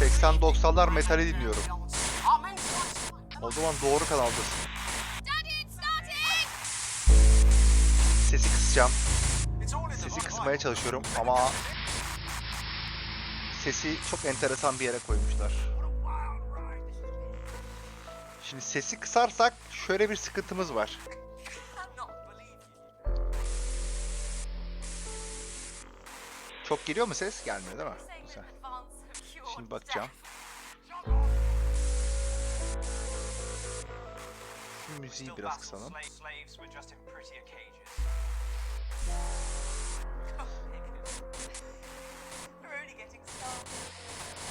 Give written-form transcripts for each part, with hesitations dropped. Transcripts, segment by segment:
80-90'lar metali dinliyorum. O zaman doğru kanaldasın. Sesi kısacağım. Sesi kısmaya çalışıyorum ama sesi çok enteresan bir yere koymuşlar. Şimdi sesi kısarsak şöyle bir sıkıntımız var. Çok geliyor mu ses? Gelmiyor değil mi? Güzel. Şimdi bakacağım. Şu müziği biraz kısalım.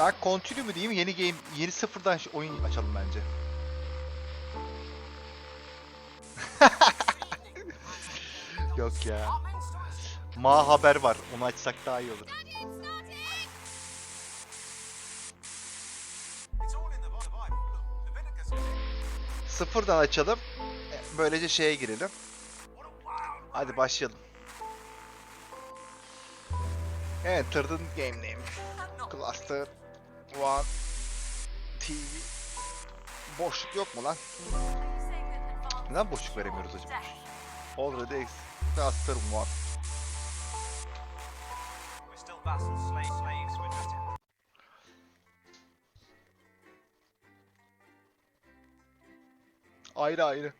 Ben continue mu diyeyim, yeni game, yeni sıfırdan oyun açalım bence. Yok ya. Ma haber var, onu açsak daha iyi olur. Sıfırdan açalım. Böylece şeye girelim. Hadi başlayalım. Enter'ın game name. Cluster 1 TV. Boşluk yok mu lan? Neden boşluk veremiyoruz acaba? Already Cluster 1. Ayrı ayrı.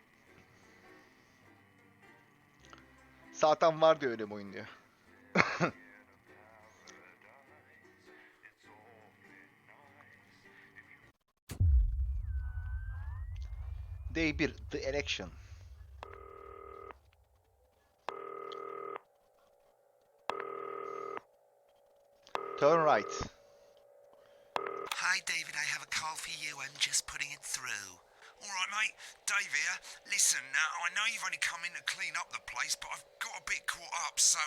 Zaten var diyor, öyle mi oyun diyor. Day 1, The Election. Turn right. Hi David, I have a call for you. I'm just putting it through. Alright mate, Dave here. Listen, now I know you've only come in to clean up the place, but I've got a bit caught up, so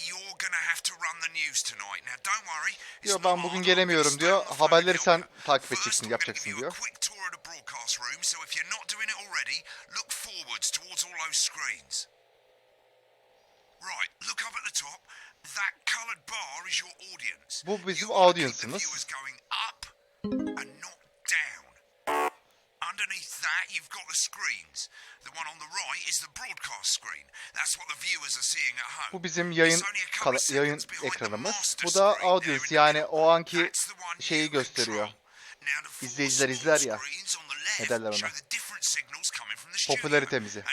you're gonna have to run the news tonight. Now don't worry. Diyor ben bugün gelemiyorum diyor. Haberleri sen takip edeceksin, yapacaksın diyor. Quick tour of the broadcast room, so if you're not doing it already, look forwards towards all those screens. Right, look up at the top. That coloured bar is your audience. Bu bizim audience'ımız. Viewers going up and not down. Underneath that, you've got the screens. The one on the right is the broadcast screen. That's what the viewers are seeing at home. Bu bizim yayın ekranımız. Bu da audience, yani o anki şeyi gösteriyor. İzleyiciler izler ya. Ne derler ona? Popülaritemizi.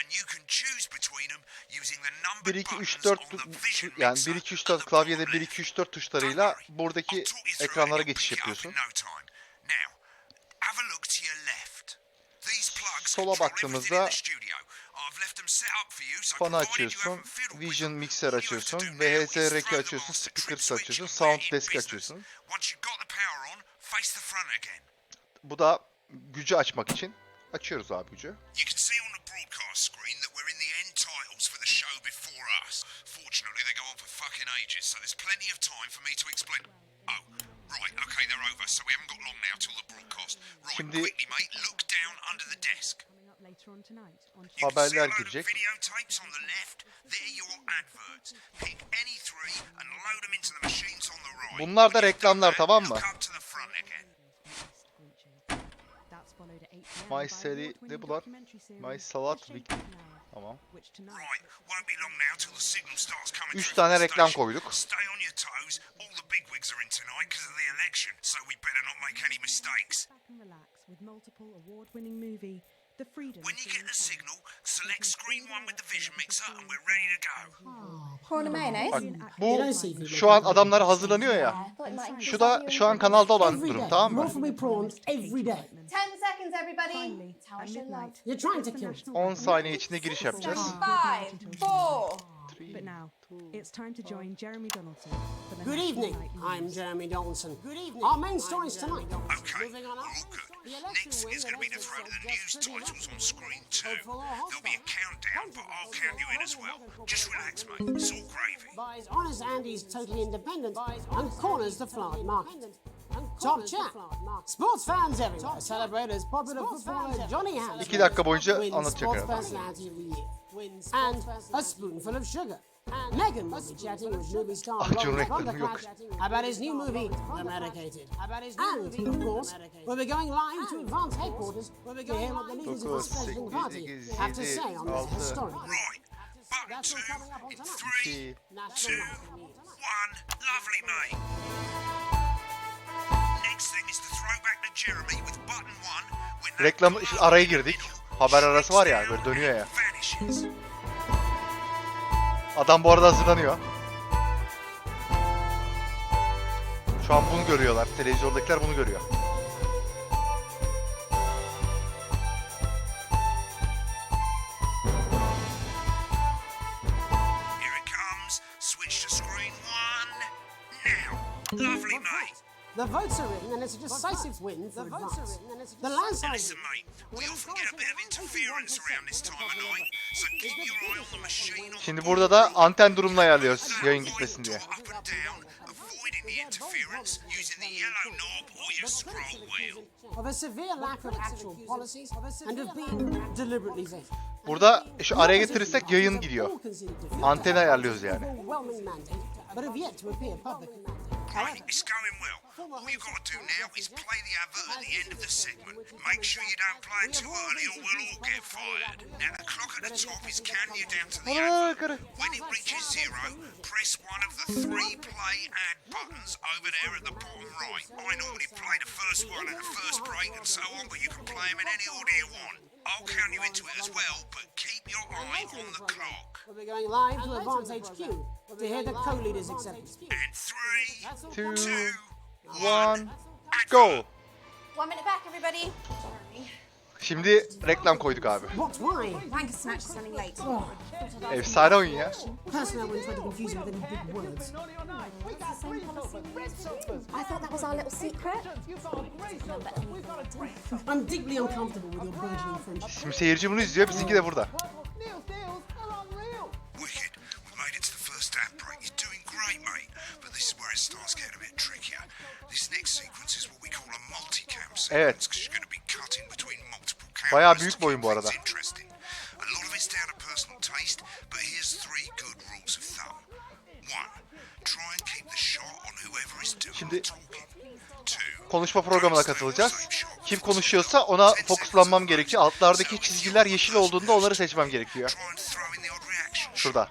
1 2 3 4 yani 1 2 3 4 klavyede 1 2 3 4 tuşlarıyla buradaki ekranlara geçiş yapıyorsun. Sola baktığımızda fanı açıyorsun, Vision Mixer açıyorsun, VHS Regi açıyorsun, Speakers açıyorsun, Sound Desk açıyorsun. Bu da gücü açmak için. Açıyoruz abi gücü. Şimdi haberler girecek. Bunlar da reklamlar, tamam mı? My Seri ne bu lan? My Salat Weekly. Tamam. 3 tane reklam koyduk. When you get the signal, select screen 1 with the vision mixer and we're ready to go. Bak, bu şu an adamlar hazırlanıyor ya. Şu da şu an kanalda olan durum, tamam mı? 10 saniye içinde giriş yapacağız. 5, 4. But now, it's time to join Jeremy Donaldson for the Good evening, I'm Jeremy Donaldson. Good evening. Our main stories tonight. Okay, we're all good. Next is going to be the throw to the news titles on screen 2. There'll be a countdown, but I'll count you in as well. Just relax, mate. It's all gravy. Buys Honest Andy's Totally Independent and corners the flowered market. Top chat. Sports fans everywhere celebrate as popular footballer Johnny Hans 2 dakika boyunca wins anlatacak Sports herhalde. Personality of the Year. And a spoonful of sugar. And Megan will be chatting with movie star Acun Lawrence reklamı yok. Thunderclash about his new movie, The Medicated. And, of course, we'll be going live to Advance headquarters to hear what the leaders of the President Party have to say on this historic event. Right. Button That's two all coming up on in tonight. 3, National 2, Nightly News. 1. Lovely, mate. Next thing is to throw back to Jeremy with button 1 when that Reklam blur şimdi araya in the girdik. middle Haber arası var ya shrinks böyle down dönüyor ya. and vanishes. Adam bu arada hazırlanıyor. Şu an bunu görüyorlar. Televizyondakiler bunu görüyor. Here it comes. Switch to screen 1. Now. Lovely, mate. The votes are in, and it's a decisive win for Advance. The landslide. Listen, mate, we often get a bit of interference around this time of night, so keep your eye on the machine. Şimdi burada da anten durumunu ayarlıyoruz yayın gitmesin diye. Up and down, avoiding the interference using the yellow knob or your scroll wheel. Of a severe lack of actual policies and of being deliberately vague. Burada şu araya getirirsek yayın gidiyor. All considered to be Anteni ayarlıyoruz yani. overwhelming mandate, but have yet to appear publicly. Right, it's going well. All you've got to do now is play the advert at the end of the segment. Make sure you don't play it too early or we'll all get fired. Now the clock at the top is counting you down to the advert. When it reaches 0, press one of the 3 play ad buttons over there at the bottom right. I normally play the first one at the first break and so on, but you can play them in any order you want. I'll count you into it as well, but keep your eye on the clock. We'll be going live to Advance HQ to hear the co-leaders' acceptance. And 3, 2, 2, 1, go! 1 minute back, everybody. Şimdi reklam koyduk abi. What? Why? Wanker Snatch is running late. Efsane oyun ya. Personally, I wouldn't try to confuse it with any big words. I thought that was our little secret. I'm deeply uncomfortable with your burgeoning friendship. Şimdi seyirci bunu izliyor, bizimki de burada. Wicked. We made it to the first ad break. You're doing great, mate. But this is where it starts getting a bit trickier. This next sequence is what we call a multicam sequence. Evet. Because you're going to be cutting between multiple cameras. Bayağı büyük to bir oyun keep bu arada. things interesting. A lot of it's down to personal taste, but here's 3 good rules of thumb. 1. Try and keep the shot on whoever is doing Şimdi the talking. 2. konuşma programına katılacağız. Kim konuşuyorsa ona fokuslanmam gerekiyor. Altlardaki çizgiler yeşil olduğunda onları seçmem gerekiyor. Try and throw in the odd reaction shot Şurada. or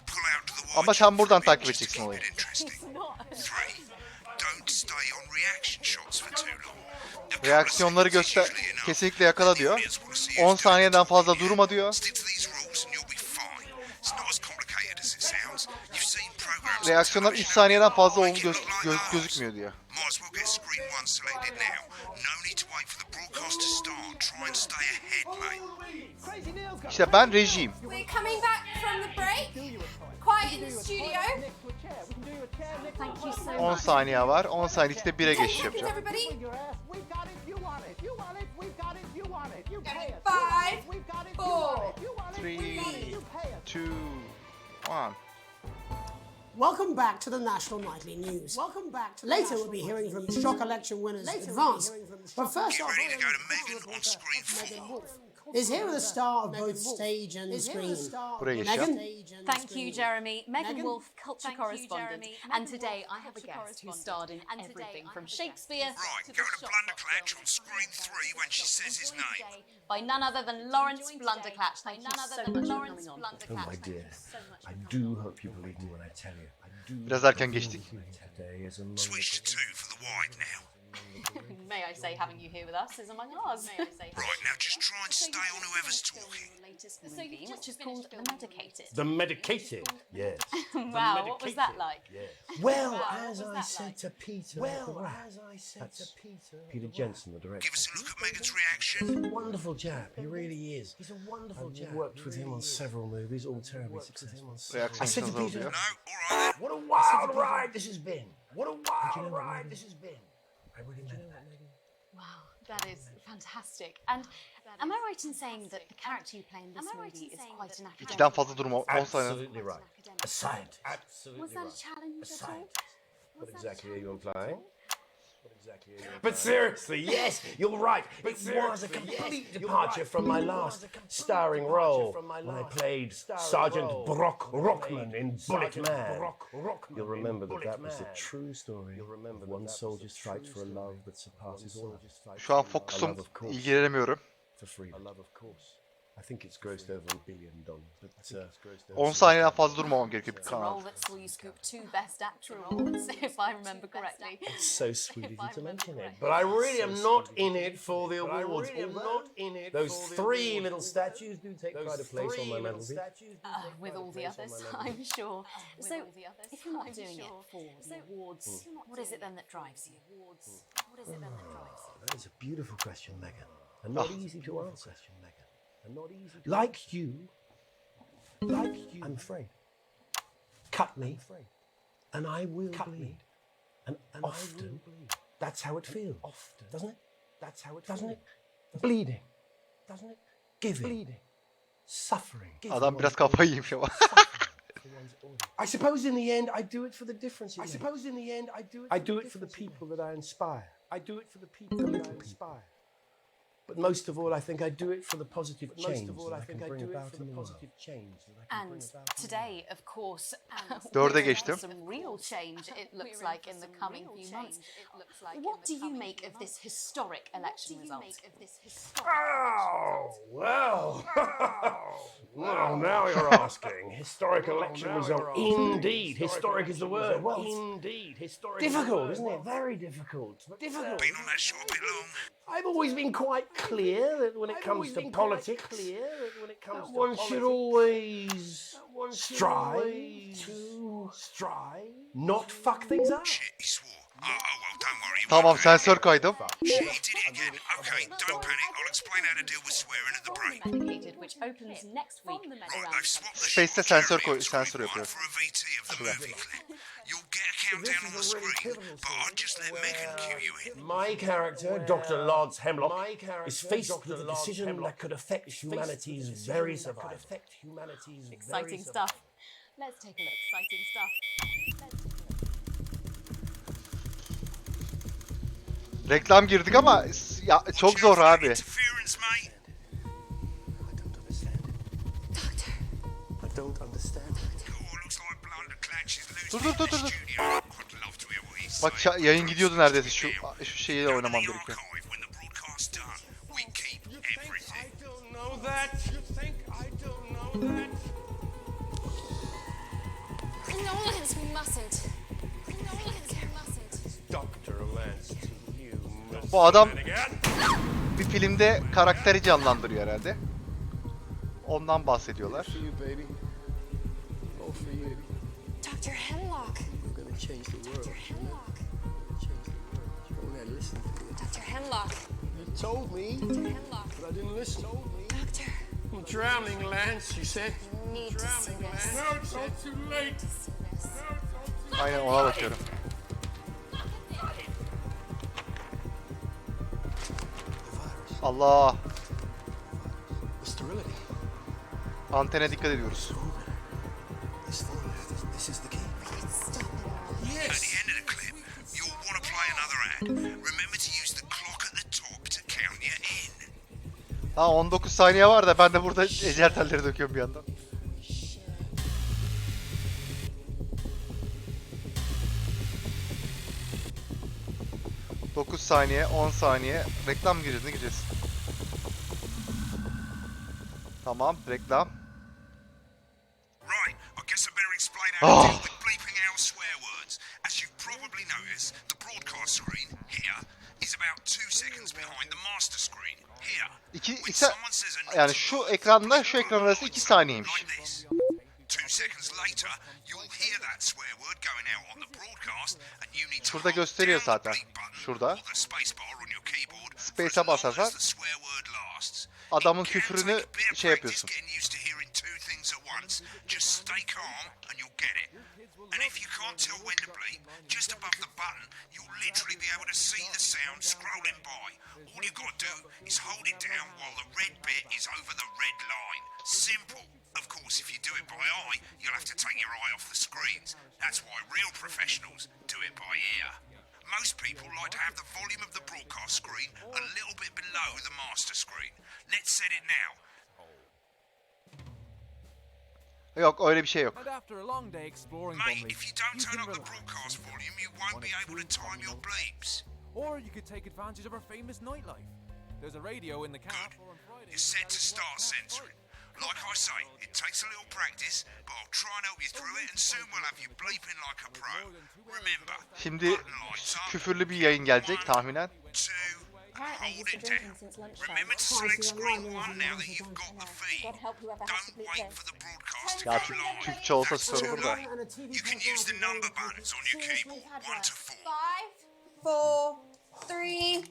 pull out to the wide Ama shot sen buradan for a bit takip just to edeceksin keep olayı. it interesting. 3. Don't stay on reaction shots for too long. A couple of Reaksiyonları seconds is göster, usually enough. kesinlikle yakala The diyor. audience wanna see you 10 doing saniyeden it. fazla durma diyor. Stick to these rules and you'll be fine. It's not as complicated as it sounds. You've seen programs on Reaksiyonlar 3 television saniyeden fazla that make it look like ours. gözükmüyor diyor. Might as well get screen 1 selected now. No need to wait for the broadcast to start. Try and stay ahead, mate. İşte ben Reji'yim. We're coming back from the break. Quiet in the studio. Thank you so 10 much. saniye var. 10 saniye içinde 1'e 10 geçiş seconds, yapacağım. everybody. 5, 4, 3, 2, 1. Welcome back to the National Nightly News. Later, we'll be hearing from shock election winners Advance. But first Get off, ready to go to Megan on screen 4. is here with a star of both stage and screen. Buraya geçeceğim. Megan? Thank you, Jeremy. Megan Wolf, culture correspondent. And today I have a guest who starred in everything from Shakespeare Right, to go the to shop Blunderclatch film on screen 3 when she says his name. by none other than Lawrence Blunderclatch. Thank you so much for coming on. Oh my dear, I do hope you believe me when I tell you. I do. Biraz erken geçtik. Today is a long Switch to 2 for the wide now. May I say, having you here with us is among ours. Right, now just try and stay on whoever's talking. Latest movie, which is called The Medicated. The medicated, yes. Wow, what was that like? Well, Wow, as what was I that said like? to Peter, That's Peter Jensen, the director. Give us a look at Megan's reaction. Wonderful chap, he really is. He's a wonderful chap. I've worked with him on several movies, all terribly successful. I Reaksiyon said to hızlı Peter, oluyor. No, all right then. what a wild ride this has been. What a wild ride this has been. I really meant that. Wow, that is fantastic. And am I right in saying that the character you play in this movie is quite an academic? 2'den fazla durma. 10 saniye. Absolutely right. A scientist. Absolutely Was that a right. challenge A at all? scientist. What exactly are you implying? But seriously, yes, you're right. It was a complete departure from my last starring role when I played Sergeant Brock Rockman in Bullet Man. You'll remember that was a true story of one soldier's fight for a love that surpasses all. Şu an fokusum, ilgilenemiyorum. For freedom. A love, of course. I think it's grossed over $1 billion. But 10 saniyeden fazla durmamam gerekiyor bir It's a kanal. role that saw you scoop 2 Best Actor awards, if I remember correctly. It's so sweet of you to mention it. But I really am not in it for the awards. Those 3 little statues do take pride of place on my mantelpiece. With all the others, I'm sure. So, if you're not doing it for the awards, what is it then that drives you? What is it then that drives you? That is a beautiful question, Megan. And not easy to answer. Like you, I'm afraid. Cut me, and I will bleed. And often, that's how it feels, doesn't it? Doesn't it? Bleeding, doesn't it? Giving, suffering. Adam biraz kafayı yemiş ama. I suppose in the end, I do it for the difference. I do it for the people that I inspire. The little people. But most of all, I think I do it for the positive change that I can bring about in the world. And today, of course, Dörde geçtim. some real change it looks like in the coming few months. What do you make of this historic election result? Oh, well. Well, now you're asking. Historic election result. Indeed. Historic is the word. Well, indeed. Historic. Difficult, isn't it? Very difficult. Difficult. Been on that show a bit long. I've always been quite clear that when it comes to politics, one should always strive to not fuck things up. Shit, he swore. Oh, well, don't worry. he Tamam, won't do it sensör kaydım. again. Shit, he did it again. Okay, don't panic. I'll explain how to deal with swearing at the break. Medicated, which opens next week Right, they've swapped the Space'te shot sensör Jeremy koy, was sensör talking yapıyor. about for a VT of the movie clip. You'll get a countdown on the screen, but I'll just let Megan cue you in. My character, Dr. Lance Hemlock, is faced with a decision that could affect humanity's very survival. exciting stuff. Let's take a look. Exciting stuff. Reklam girdik ama ya çok zor abi. Interference, mate. I don't understand. Oh, looks like Blunder Clutch is losing Dur, it dur, in dur, the dur. studio. I'd love to hear what he's Bak saying. yayın gidiyordu neredeyse şu şeyi Go to oynamam the gerekiyor. archive when the broadcast's done. We keep everything. I don't know that. You think I don't know that? No, Lance, we mustn't. No, Lance, we mustn't. Dr. Lance, you must Bu adam again. bir filmde karakteri canlandırıyor herhalde. Ondan bahsediyorlar. For you, baby. All for you. Dr. Hemlock. We're gonna change the world. Dr. Hemlock. Change the world. You won't have to listen to me. Dr. Hemlock. You told me, Dr. Hemlock. but I didn't listen. Doctor, I'm drowning, Lance, you said. you need to see this. No, it's all too late. See this. Aynen ona bakıyorum. Allah. The sterility. Antene dikkat ediyoruz. This is the key. Stop it all. At the end of the clip, you'll want to play another ad. Remember to use the clock at the top to count you in. Ha 19 saniye var da ben de burada ecel telleri döküyorum bir yandan. ...9 saniye, 10 saniye... ...reklam gireceğiz, ne gireceğiz? Tamam, reklam. Right, I guess I better explain how to deal with bleeping out swear words. As you've probably noticed, the broadcast screen, here, is about 2 seconds behind the master screen, here. When someone says a yani şu ekranla şu ekran arası 2 saniyeymiş. like this. 2 seconds later, you'll hear that swear word going out on the broadcast, and you need to Şurada hold gösteriyor down the zaten. bleep button Şurada. or the space bar on your keyboard for as Space'e long basarsan as the swear word lasts. adamın It can küfrünü take a bit of şey practice yapıyorsun. getting used to hearing 2 things at once. Just stay calm and you'll get it. And if you can't tell when to bleep, just above the button, you'll literally be able to see the sound scrolling by. All you've got to do is hold it down while the red bit is over the red line. Simple. Of course, if you do it by eye, you'll have to take your eye off the screens. That's why real professionals do it by ear. Most people like to have the volume of the broadcast screen a little bit below the master screen. Let's set it now. Yok öyle bir şey yok. And after a long day exploring Mate, Bromley, if you don't you turn can up the relax broadcast and volume, you won't be able to time your bleeps. Or you could take advantage of our famous nightlife. There's a radio in the car Good. for on Friday. You're set to start censoring. Like I say, it takes a little practice, but I'll try and help you through it, and soon we'll have you bleeping like a pro. Remember, Şimdi button lights up. küfürlü bir yayın gelecek tahminen. 2, Apparently he's hold been it drinking down. since lunchtime. Remember to select screen 1 now that you've got the feed. God help whoever has to Don't bleep wait this. for the broadcast to Ya go live. Türkçe olsa sorulur da. You can use the number buttons on your keyboard, 1 to 4. 5, 4, 3.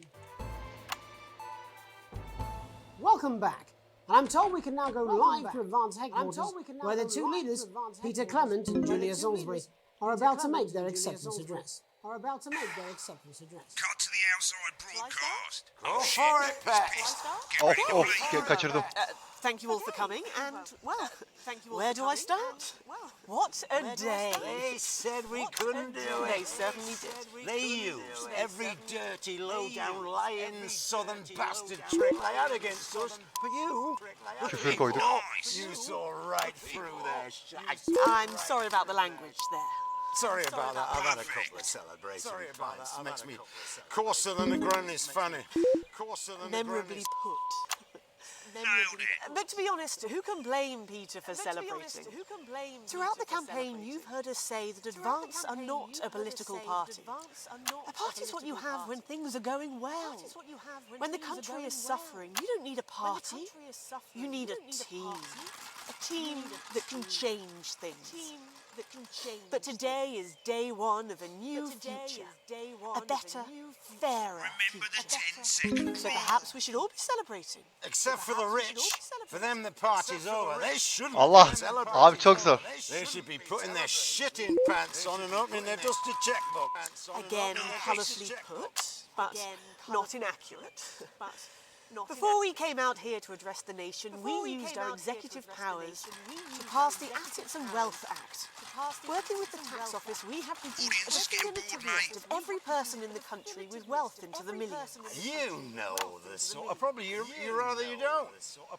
Welcome back. And I'm told we can now go live to Advance Headquarters, where the two leaders, Peter Clement and Julia Salisbury, are about to make their acceptance address. Cut to the outside broadcast. Go for it, Pat. Kaçırdım. Thank you all for coming, and, well, where do I start? What a day. They said we couldn't do They it. certainly did. They used every dirty, low-down, lying southern bastard trick they had against us. But you, Küfür koyduk. you saw right through their shite. I'm sorry about the language there. Sorry about that. I've had a couple of celebratory pints. Makes me coarser than a granny's fanny. Coarser than a Memorably granny's... put. Nailed it. But to be honest, who can blame Peter for celebrating? Throughout the campaign, you've heard us say that Advance are not a political party. A party is what you have when things are going well. When the country is suffering, you don't need a party. You need a team. A team that can change things. But today is day one of a new future. A better, fairer Remember the future. 10-second So rule. perhaps we should all be celebrating. Except for the rich. For them, the party's over. They shouldn't Allah. be celebrating. Abi çok zor. They should be putting their shitting pants on and opening their dusty checkbook. Again, colourfully put, but not inaccurate. Before we came out here to address the nation, we used our executive powers to pass the Assets and Wealth Act. Working with the tax office, we have reduced a definitive list of every person in the country with wealth into the millions. You know the sort of... Probably you rather you don't.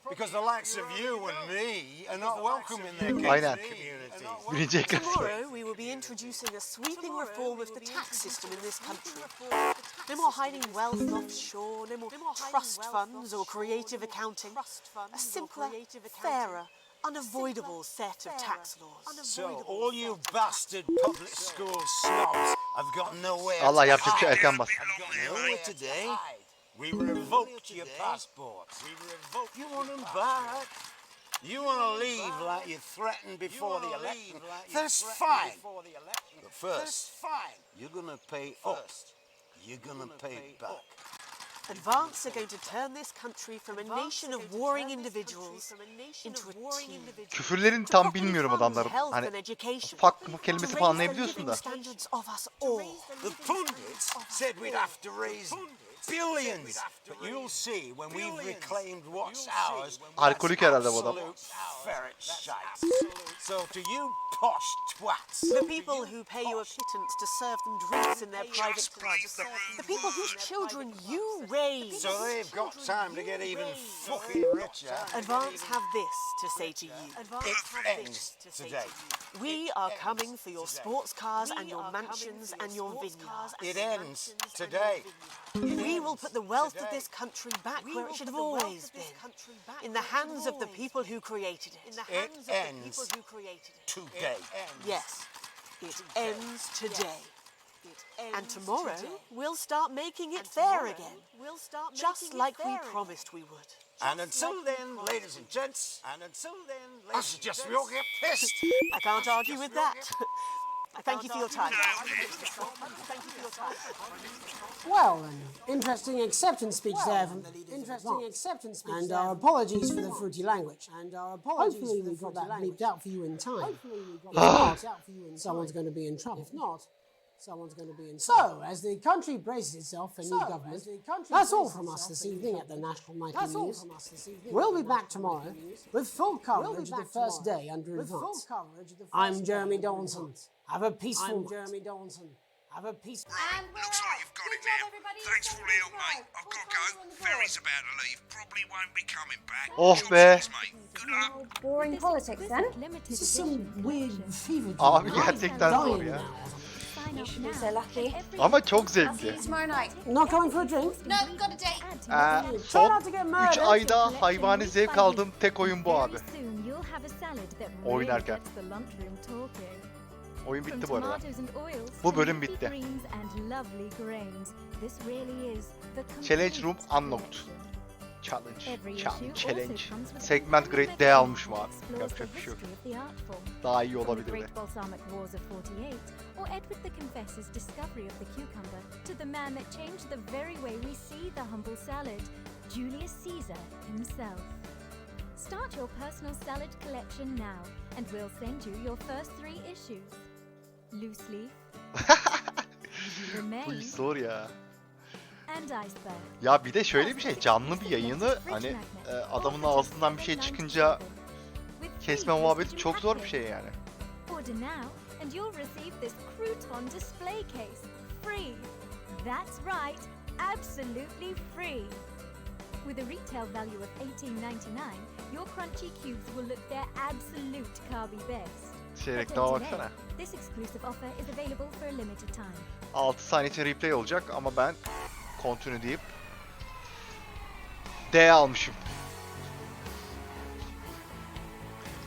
Because the likes of you and me are not welcome in their Aynen. gated communities. Birinci ekran. Tomorrow, we will be introducing a sweeping reform of the tax system in this country. No more hiding wealth offshore, no more trust funds or creative accounting. A simpler, fairer, unavoidable set of tax laws. So, all you bastard public school snobs have got nowhere Allah to yapacak bir şey hide. Erkan bas. Nowhere today. We revoked your passports. You want them back. You want to leave like you threatened before the election. That's fine. But first, you're going to pay up. You're going to pay back. Advance are going to turn this country from a nation of warring individuals into a team. Küfürlerini tam bilmiyorum adamların. Hani ufak bu kelimesi falan anlayabiliyorsun da. The pundits said we'd have to raise billions. But you'll see when we've reclaimed what's ours. Alkolik herhalde bu adam. Absolute ferret shite. So to you posh twats. The people who pay you a pittance to serve them drinks in their private clubs. The people whose children you raise. So they've got time to get even fucking richer. Advance have this to say to you. It ends today. We are coming for your sports cars and your mansions and your vineyards. It ends today. We will put the wealth of this country back where it should have always been. In the hands of the people who created it. It ends today. Yes, it ends today. And tomorrow, we'll start making it fair again. Just like we promised we would. And until then, ladies and gents, I suggest we all get pissed. I can't argue with that. Thank you for your time. Well, an interesting acceptance speech there from the leaders. And our apologies for the fruity language. Hopefully we got that bleeped out for you in time. If not, someone's going to be in trouble. So, as the country braces itself for new government, that's all from us this evening at the National Nightly News. We'll be back tomorrow with full coverage of the first day under Advance. I'm Jeremy Donaldson. Have a peaceful night. Have a piece. And we're Looks out. like you've got Good it job, now. everybody. Thanks for all the help, Tomorrow. mate. I've got to Full go. time on the Ferry's board. about to leave. Probably won't be coming back. Oh Job be. yours, mate. Good luck. Boring politics then. This is some weird fever dream. Abi I'm gerçekten zor dying ya. now. You should be so lucky. Ama çok I'll see you zevkli. tomorrow night. Not going for a drink? No, got a date. Try Son not to get 3 murdered. ayda hayvani zevk aldığım tek oyun bu abi. Oynarken. Oyun bitti bu arada. Bu bölüm bitti. Challenge Room Unlocked. Challenge. Segment Grade D almışım abi. Yapacak bir şey yok. Daha iyi olabilirdi. Or Edward the Confessor's discovery of the cucumber to the man that changed the very way we see the humble salad, Julius Caesar himself. Start your personal salad collection now, and we'll send you your first 3 issues. Loose leaf, Bu remain, iş zor ya. and iceberg. Ya bir de şöyle bir şey, canlı bir yayını hani adamın ağzından bir şey çıkınca kesme muhabbeti çok zor bir şey yani. Order now, and you'll receive this crouton display case free. That's right, absolutely free. With a retail value of $18.99, your crunchy cubes will look their absolute carby best. Reklama baksana. This exclusive offer is available for a limited time. 6 saniye için replay olacak ama ben continue deyip D almışım.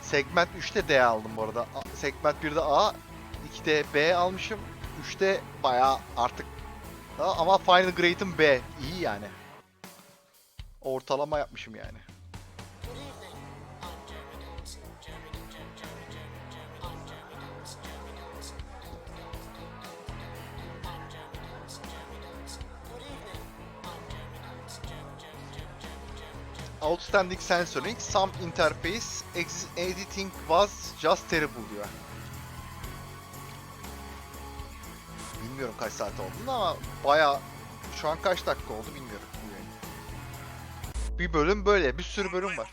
Segment 3'te D aldım bu arada. Segment 1'de A, 2'de B almışım. 3'te bayağı artık ama Final Grade'im B. İyi yani. Ortalama yapmışım yani. Outstanding censoring, some interface, editing was just terrible diyor. Bilmiyorum kaç saat oldu ama bayağı şu an kaç dakika oldu bilmiyorum bu yayın. Bir bölüm böyle, bir sürü bölüm var.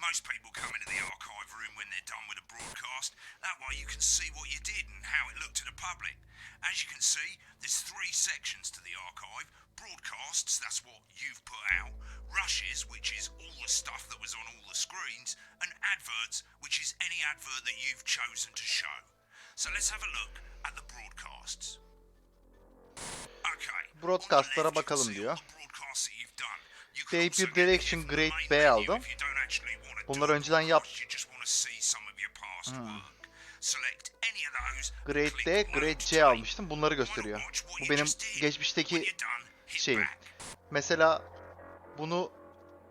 Most people come into the archive room when they're done with a broadcast. That way you can see what you did and how it looked to the public. As you can see, there's 3 sections to the archive. Broadcasts, that's what you've put out. Rushes, which is all the stuff that was on all the screens. And adverts, which is any advert that you've chosen to show. So let's have a look at the broadcasts. Okay. Broadcastlara bakalım diyor. D1 Direction Grade B aldım. Bunları önceden yaptım. Grade D, Grade C almıştım. Bunları gösteriyor. Bu benim geçmişteki şeyim. Mesela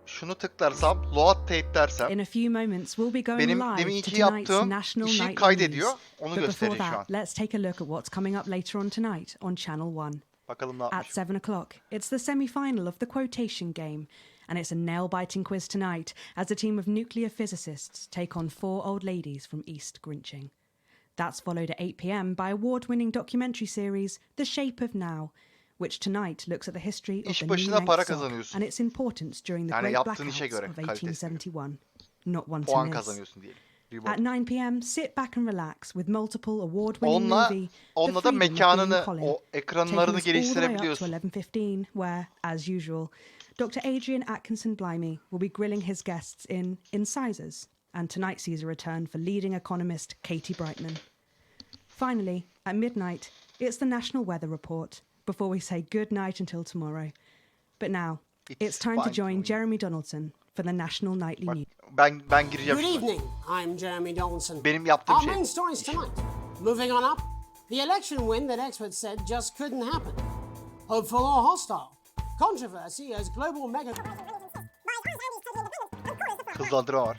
şunu tıklarsam, load tape dersem benim deminki yaptığım işi kaydediyor. Onu gösteriyor şu an. Let's take a look at what's coming up later on tonight on Channel 1. Bakalım ne At yapmış. 7 o'clock, it's the semi-final of the quotation game, and it's a nail-biting quiz tonight as a team of nuclear physicists take on 4 old ladies from East Grinching. That's followed at 8 p.m. by award-winning documentary series The Shape of Now, which tonight looks at the history of İş the başına New para Length Sock kazanıyorsun. and its importance during the Yani Great yaptığın işe Blackouts göre of 1871. Not one to puan miss. kazanıyorsun diyelim. At 9 p.m., sit back and relax with multiple award-winning Onunla movie da The Freedom of mekanını, Being Colin, o ekranlarını taking us all the way up to geliştirebiliyorsun. 11:15, where, as usual, Dr. Adrian Atkinson Blimey will be grilling his guests in Incisors, and tonight sees a return for leading economist Katie Brightman. Finally, at midnight, it's the National Weather Report before we say good night until tomorrow. But now, it's time to join Jeremy Donaldson for the National Nightly News. Ben gireceğim. Good evening, I'm Jeremy Donaldson. Benim yaptığım Our şey. main stories tonight. Moving on up, the election win that experts said just couldn't happen. Hopeful or hostile? Controversy as global mega... Hızlandırma var.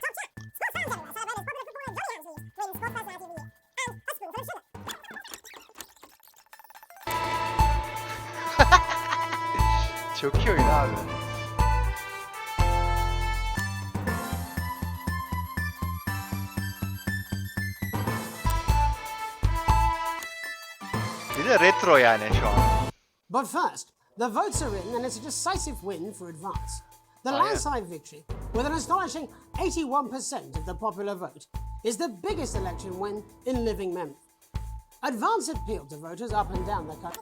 Çok iyi oyun abi. Bir de retro yani şu an. But first, the votes are in and it's a decisive win for Advance. The Oh, yeah. landslide victory, with an astonishing 81% of the popular vote, is the biggest election win in living memory. Advance appeal to voters up and down the country.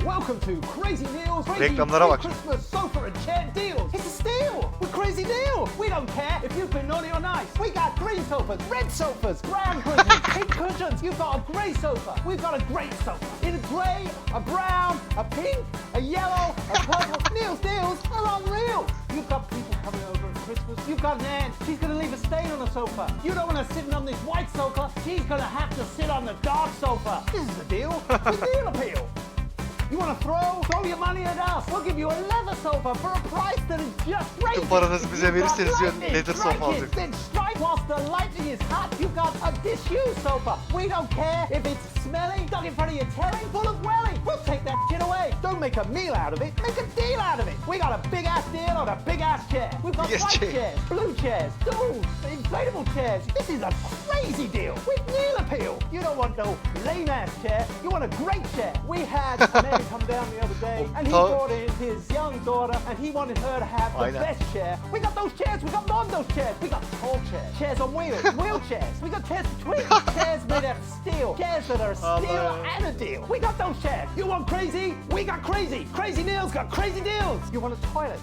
Welcome to Crazy Deals, Reklamlara bak. Christmas sofa and chair deals. It's a steal with Crazy Deal. We don't care if you've been naughty or nice. We got green sofas, red sofas, brown cushions, pink cushions. You've got a grey sofa. We've got a great sofa. In a grey, a brown, a pink, a yellow, a purple. Neil's deals are unreal. You've got people coming over at Christmas. You've got an aunt. She's going to leave a stain on the sofa. You don't want her sitting on this white sofa. She's going to have to sit on the dark sofa. This is the deal. The deal appeal. You want to throw? Throw your money at us. We'll give you a leather sofa for a price that is just great. Tüm paranızı bize verirseniz leather sofa alacak. Then strike whilst the lightning is hot. You've got a disused sofa. We don't care if it's smelly, stuck in front of your telly, full of welly. We'll take that shit away. Don't make a meal out of it. Make a deal out of it. We got a big ass deal on a big ass chair. We've got white chairs, blue chairs, stools, inflatable chairs. This is a crazy deal with Neil appeal. You don't want no lame ass chair. You want a great chair. We had a man come down the other day and he brought in his young daughter and he wanted her to have the best chair. We got those chairs. We got more than those chairs. We got tall chairs, chairs on wheels, wheelchairs. We got chairs between, chairs made out of steel, chairs that are steel and a deal. We got those chairs. You want crazy? We got crazy. Crazy Neil's got crazy deals. You want a toilet?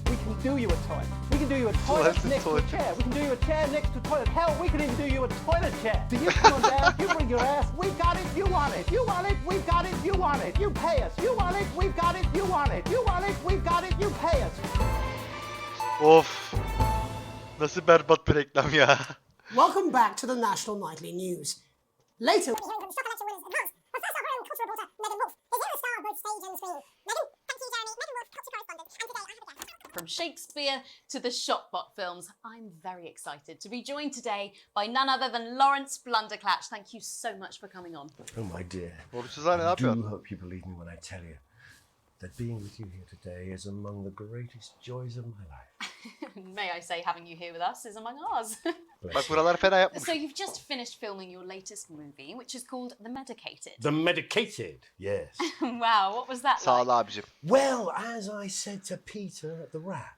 We can do you a toilet. We can do you a toilet next to a chair. We can do you a chair next to a toilet. Hell, we can even do you a toilet chair. So you come on down, you bring your ass, we've got it, you want it. You want it, we've got it, you want it. You pay us. You want it, we've got it, you want it. You want it, we've got it, you pay us. Of. Nasıl berbat bir reklam ya. Welcome back to the National Nightly News. Later. From Shakespeare to the Shopbot films, I'm very excited to be joined today by none other than Lawrence Blunderclatch. Thank you so much for coming on. Oh my dear. I do hope you believe me when I tell you that being with you here today is among the greatest joys of my life. May I say, having you here with us is among ours. Bak buralar fena yapmış. So you've just finished filming your latest movie, which is called The Medicated. The Medicated, yes. Wow, what was that Sağ ol like? abicim. Well, as I said to Peter at the Rat,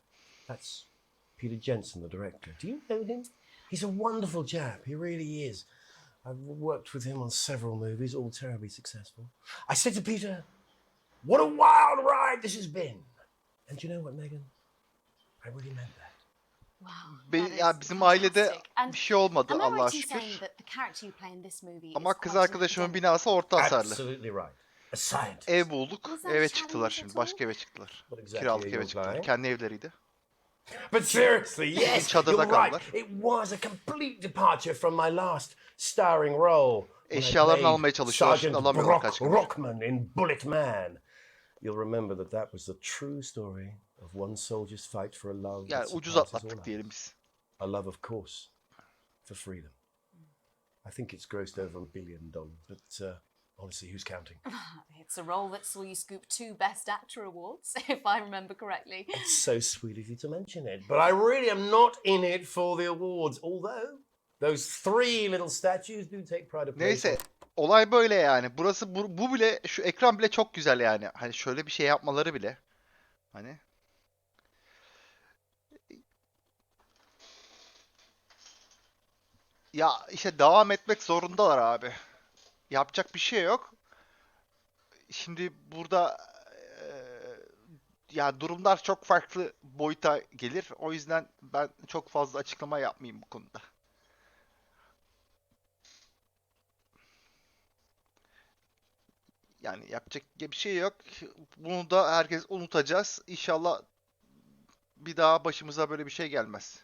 that's Peter Jensen, the director. Do you know him? He's a wonderful chap, he really is. I've worked with him on several movies, all terribly successful. I said to Peter, what a wild ride this has been. And do you know what, Megan? I really meant that. Wow, Ya bizim ailede bir şey olmadı Allah'a şükür. Ama kız arkadaşımın binası orta hasarlı. Absolutely right. A scientist. Ev bulduk, eve çıktılar şimdi. Başka eve çıktılar. Kiralık eve çıktılar. Kendi evleriydi. But seriously, yes, Çadırda you're right. kaldılar. It was a complete departure from my last starring role. Eşyalarını almaya çalışıyorlar. Şimdi Sergeant alamıyorlar kaç gündür. Rockman in Bullet Man. You'll remember that was the true story of one soldier's fight for a love. Yani that ucuz surpasses atlattık all diyelim biz. A love, of course, for freedom. I think it's grossed over $1 billion, but honestly, who's counting? It's a role that saw you scoop 2 Best Actor awards, if I remember correctly. It's so sweet of you to mention it, but I really am not in it for the awards, although those 3 little statues do take pride of place. Neyse, olay böyle yani. Burası bu bile, şu ekran bile çok güzel yani. Hani şöyle bir şey yapmaları bile. Hani. Ya işte devam etmek zorundalar abi. Yapacak bir şey yok. Şimdi burada ya durumlar çok farklı boyuta gelir. O yüzden ben çok fazla açıklama yapmayayım bu konuda. Yani yapacak bir şey yok. Bunu da herkes unutacağız. İnşallah bir daha başımıza böyle bir şey gelmez.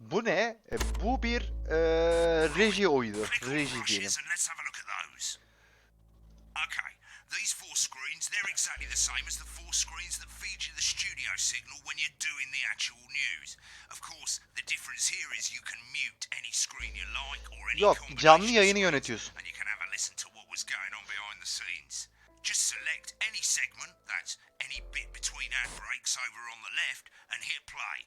Bu ne? Bu bir reji oyunu. Reji diyelim. Okay, these 4 screens, they're exactly the same as the 4 screens that feed you the studio signal when you're doing the actual news. Of course, the difference here is you can mute any screen you like or any Yok, canlı yayını yönetiyorsun. and you can have a listen to what was going on behind the scenes. Just select any segment, that's any bit between ad breaks over on the left, and hit play.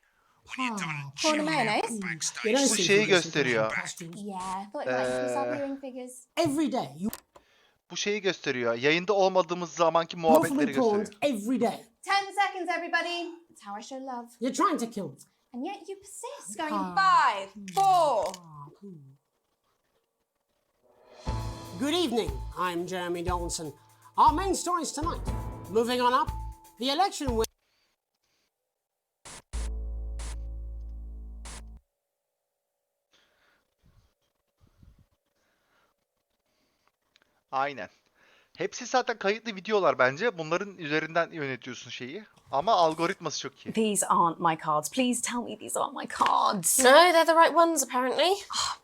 When you're done Corn chilling and out mayonnaise. backstage, You don't Bu see şeyi figures in gösteriyor. costumes. Yeah, thought it might be some viewing figures. Every day, you Bu şeyi gösteriyor. Yayında olmadığımız zamanki offer me muhabbetleri prawns gösteriyor. every day. 10 seconds, everybody. That's how I show love. You're trying to kill me. And yet you persist, going in 5, 4. Good evening, I'm Jeremy Donaldson. Our main stories tonight. Moving on up, the election win. Aynen. Hepsi zaten kayıtlı videolar bence. Bunların üzerinden yönetiyorsun şeyi. Ama algoritması çok iyi. These aren't my cards. Please tell me these aren't my cards. No, they're the right ones, apparently.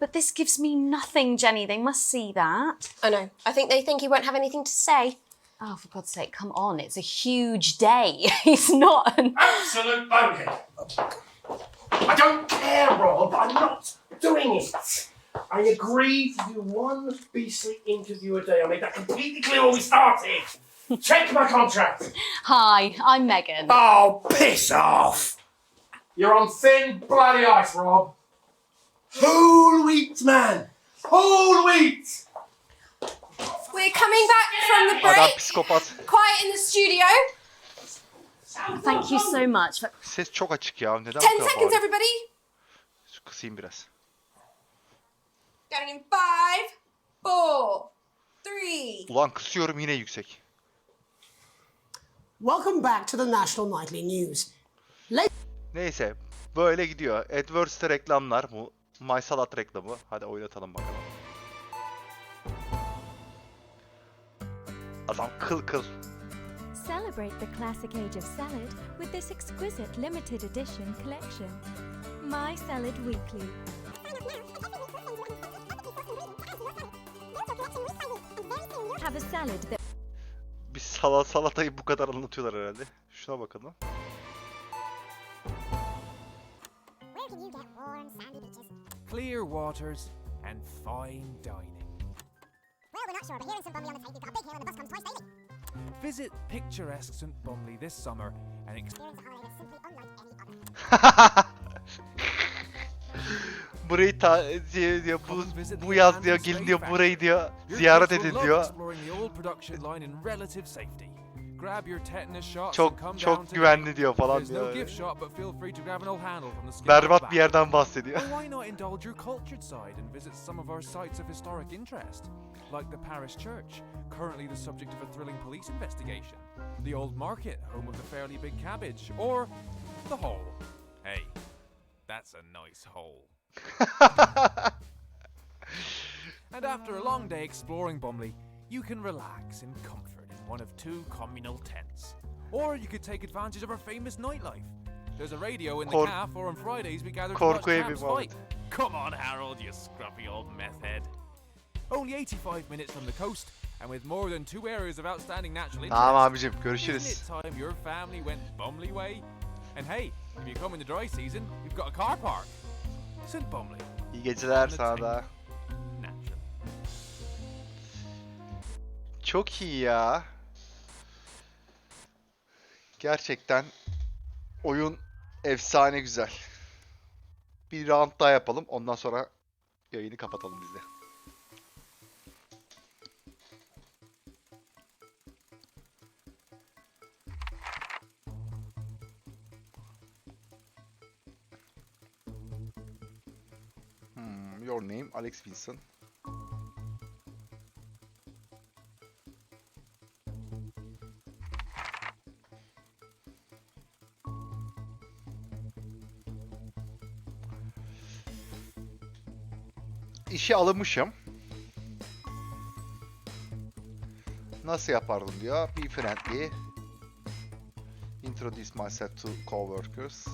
But this gives me nothing, Jenny. They must see that. I know. I think they think he won't have anything to say. Oh, for God's sake, come on. It's a huge day. He's not an... Absolute bonehead. I don't care, Rob. I'm not doing it. I agreed to do one beastly interview a day. I made that completely clear when we started. Check my contract. Hi, I'm Megan. Oh, piss off. You're on thin, bloody ice, Rob. Whole wheat, man. Whole wheat. We're coming back from the Adam break. psikopat. Quiet in the studio. Thank you so much. Ses çok açık ya. Neden 10 bu kadar seconds, bağırıyor? everybody. Şu kısayım biraz. Going in 5, 4, 3. Ulan kısıyorum yine yüksek. Welcome back to the National Nightly News. Neyse. Böyle gidiyor. AdWords'te reklamlar. Bu My Salad reklamı. Hadi oynatalım bakalım. Adam kıl kıl. Celebrate the classic age of salad with this exquisite limited edition collection. My Salad Weekly. Have a salad that Bir salatayı bu kadar anlatıyorlar herhalde. Şuna bakalım. Clear waters and fine dining. Well, we're not sure, but here in St. Bumley on the Tyne, we've got a big hill and the bus comes twice daily. Visit picturesque St. Bumley this summer and Experience a holiday that's simply unlike any other. Burayı diyor, bu yaz diyor, gelin diyor, burayı diyor, ziyaret edin diyor. Çok güvenli diyor falan diyor. Berbat bir yerden bahsediyor. Why not indulge your cultured side and visit some of our sites of historic interest, like the parish church, currently the subject of a thrilling police investigation, the old market, home of the fairly big cabbage, or the hole. Hey, that's a nice hole. And after a long day exploring Bumley, you can relax in comfort in one of 2 communal tents. Or you could take advantage of our famous nightlife. There's a radio in the calf, or on Fridays we gather to watch tramps fight. Come on, Harold, you scruffy old meth head. Only 85 minutes from the coast, and with more than 2 areas of outstanding natural interest. Tamam abicim, görüşürüz. Isn't it time your family went Bumley way? And hey, if you come in the dry season, we've got a car park. St. Bumley. İyi geceler sana da. Çok iyi ya. Gerçekten oyun efsane güzel. Bir round daha yapalım. Ondan sonra yayını kapatalım biz de. Your name Alex Wilson. İşe alınmışım. Nasıl yapardım diyor. Be friendly. Introduce myself to coworkers.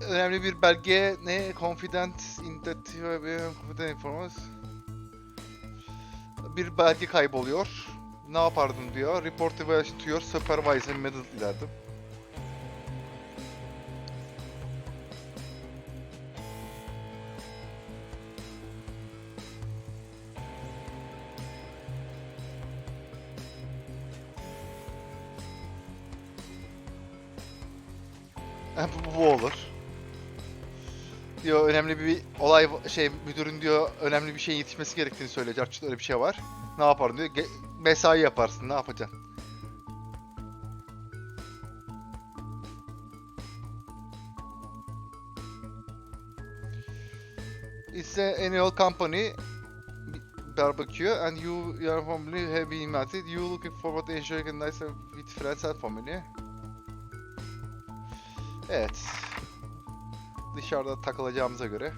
Önemli bir belge ne? Confident information. Bir belge kayboluyor. Ne yapardım diyor. Report evaluation to your supervisor immediately derdim. Bu olur. Diyor önemli bir olay müdürün diyor önemli bir şeyin yetişmesi gerektiğini söylüyor. Carçut öyle bir şey var. Ne yaparım diyor. Mesai yaparsın. Ne yapacaksın? It's an annual company barbecue and your family have been invited. You looking forward to enjoying a nice with friends and family. Evet. Dışarıda takılacağımıza göre.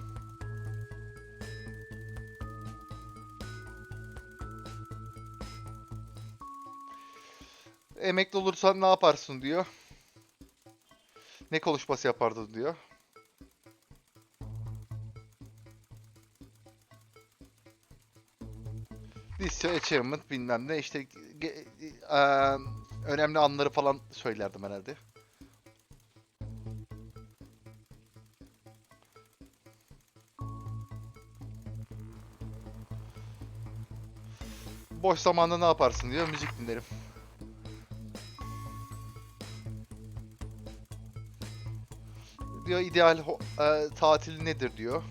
Emekli olursan ne yaparsın diyor. Ne konuşması yapardın diyor. This achievement bilmem ne işte önemli anları falan söylerdim herhalde. Boş zamanda ne yaparsın diyor. Müzik dinlerim. Diyor ideal tatil nedir diyor.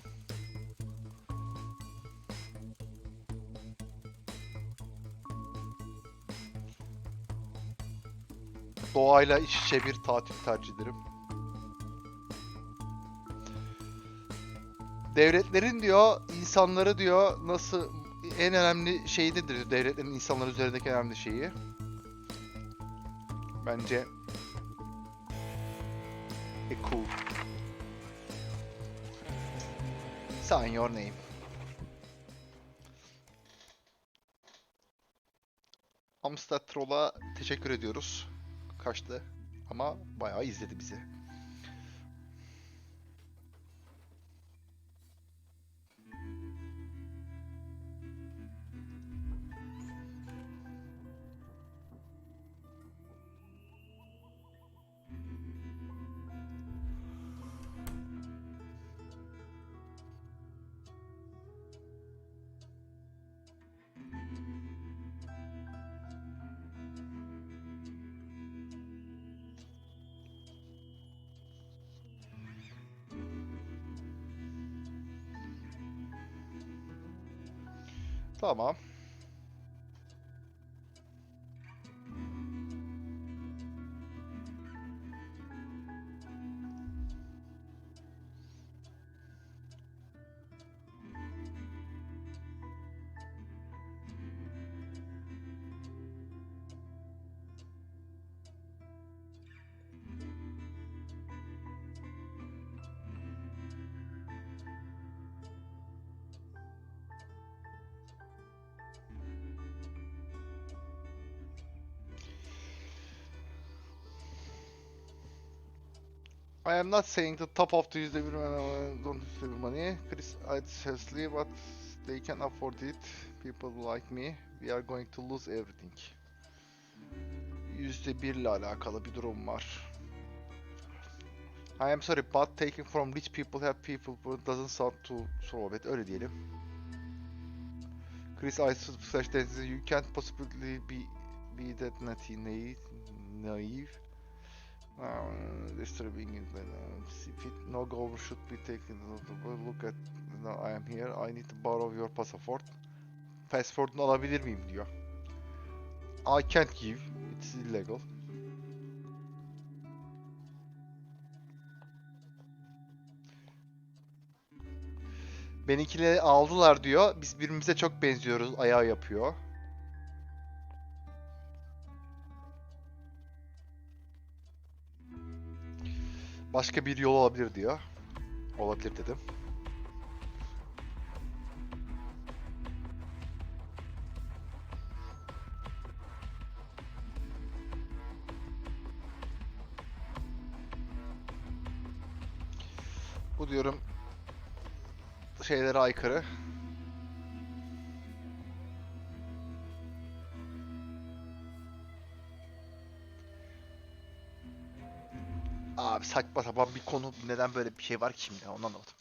Doğayla iç içe bir tatil tercih ederim. Devletlerin diyor insanları diyor nasıl en önemli şey nedir diyor. Devletlerin insanlar üzerindeki önemli şeyi. Bence cool. Sign your name. Amstrad Troll'a teşekkür ediyoruz. Kaçtı ama bayağı izledi bizi. Tamam. I am not saying the top of the %1 don't save money. Chris seriously, but they can afford it. People like me, we are going to lose everything. %1 ile alakalı bir durum var. I am sorry, but taking from rich people help people doesn't sound too so bad. Öyle diyelim. Chris you can't possibly be that naive. Disturbing no go should be taken. Look at now I am here. I need to borrow your passport. Passportunu alabilir miyim diyor. I can't give. It's illegal. Benimkileri aldılar diyor. Biz birbirimize çok benziyoruz. Ayağı yapıyor. Başka bir yol olabilir diyor. Olabilir dedim. Bu diyorum şeylere aykırı. Abi saçma sapan bir konu, neden böyle bir şey var ki şimdi, onu anlamadım.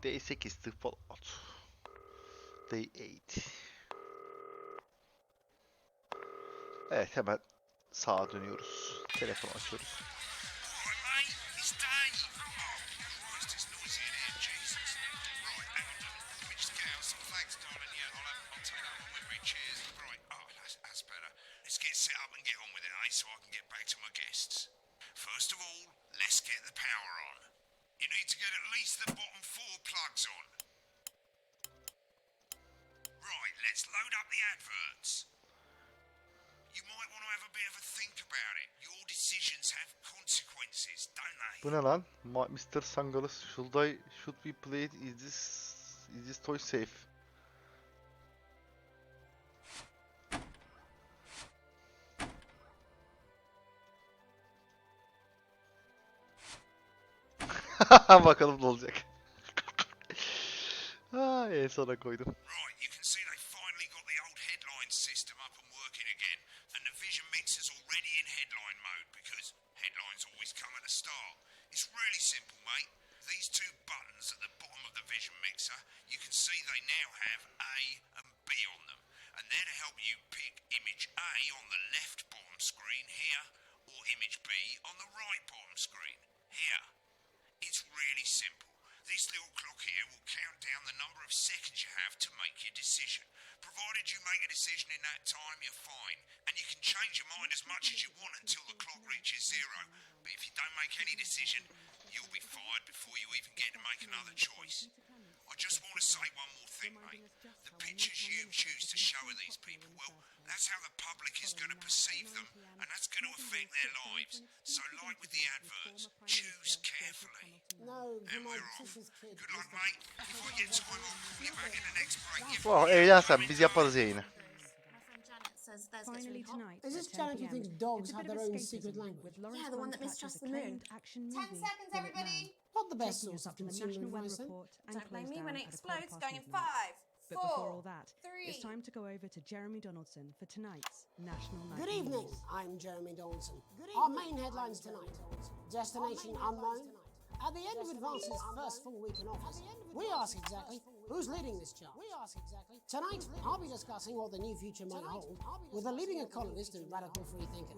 Day 8'ti Fallout. Day 8. Evet, hemen sağa dönüyoruz. Telefon açıyoruz. Let's get set up and get on with it, eh? So I can get back to my guests. First of all, let's get the power on. You need to get at least the bottom 4 plugs on. Right, let's load up the adverts. You might want to have a bit of a think about it. Your decisions have consequences, don't they? Bu ne lan? Mr. Sangalus, should we play it? Is this toy safe? Bakalım ne olacak. En sona koydum. Right, you can see they finally got the old headline system up and working again, and the vision mixer's already in headline mode because headlines always come at the start. It's really simple, mate. These 2 buttons at the bottom of the vision mixer, you can see they now have A and B on them, and they're to help you pick image A on the left bottom screen here, or image B on the right bottom screen here. It's really simple. This little clock here will count down the number of seconds you have to make your decision. Provided you make a decision in that time, you're fine. And you can change your mind as much as you want until the clock reaches 0. But if you don't make any decision, you'll be fired before you even get to make another choice. I just want to say one more thing, mate. The pictures you choose to show of these people, well, that's how the public is going to perceive them, and that's going to affect their lives. So like with the adverts, choose carefully. No, And we're off. Good luck, mate. If I get time, I'll call you back in the next break. Wow, eğlensen biz yaparız yayını. Finally tonight, Is this at 10 Janet who p.m., thinks dogs it's a have bit their of own escapism secret language? with Lawrence Yeah, the one that Fishburne's mistrusts the moon. acclaimed action 10 movie, seconds, Will It everybody. Man, Not the best taking source us of up to the consumer National Weather advice, then. Report and Don't blame close me down when it at a explodes. quarter Going past in midnight. 5, But 4, before all that, 3. it's time to go over to Jeremy Donaldson for tonight's National Night Good evening, News. I'm Jeremy Donaldson. Our main headlines tonight. Destination unknown. At the end of Advance's first full week in office, we ask exactly who's leading this charge. Tonight, I'll be discussing what the new future might hold with a leading economist and radical free thinker.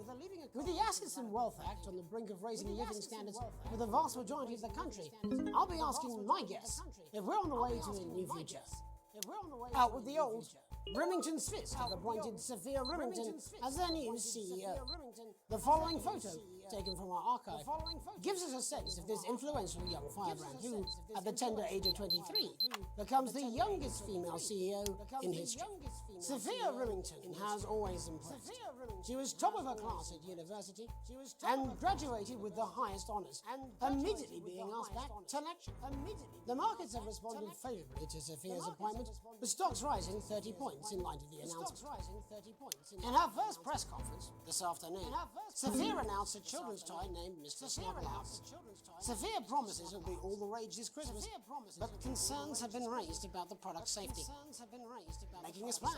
With the Assets and Wealth Act on the brink of raising living standards for the vast majority of the country, I'll be asking my guests if we're on the way to a new future. Out with the old, Remington's fist have appointed Sophia Remington as their new CEO. The following photo, taken from our archive, gives us a sense of this influential young firebrand who, at the tender age of 23, becomes the youngest female CEO in history. Sophia Remington has always impressed. She was top of her class at university and graduated with the highest honours, immediately being asked back to lecture. The markets have responded favourably to Sophia's appointment, with stocks rising 30 points in light of the announcement. In her first press conference this afternoon, Sophia announced a children's toy named Mr. Snugglehouse. Sophia promises it'll be all the rage this Christmas, but concerns have been raised about the product's safety, making a splash.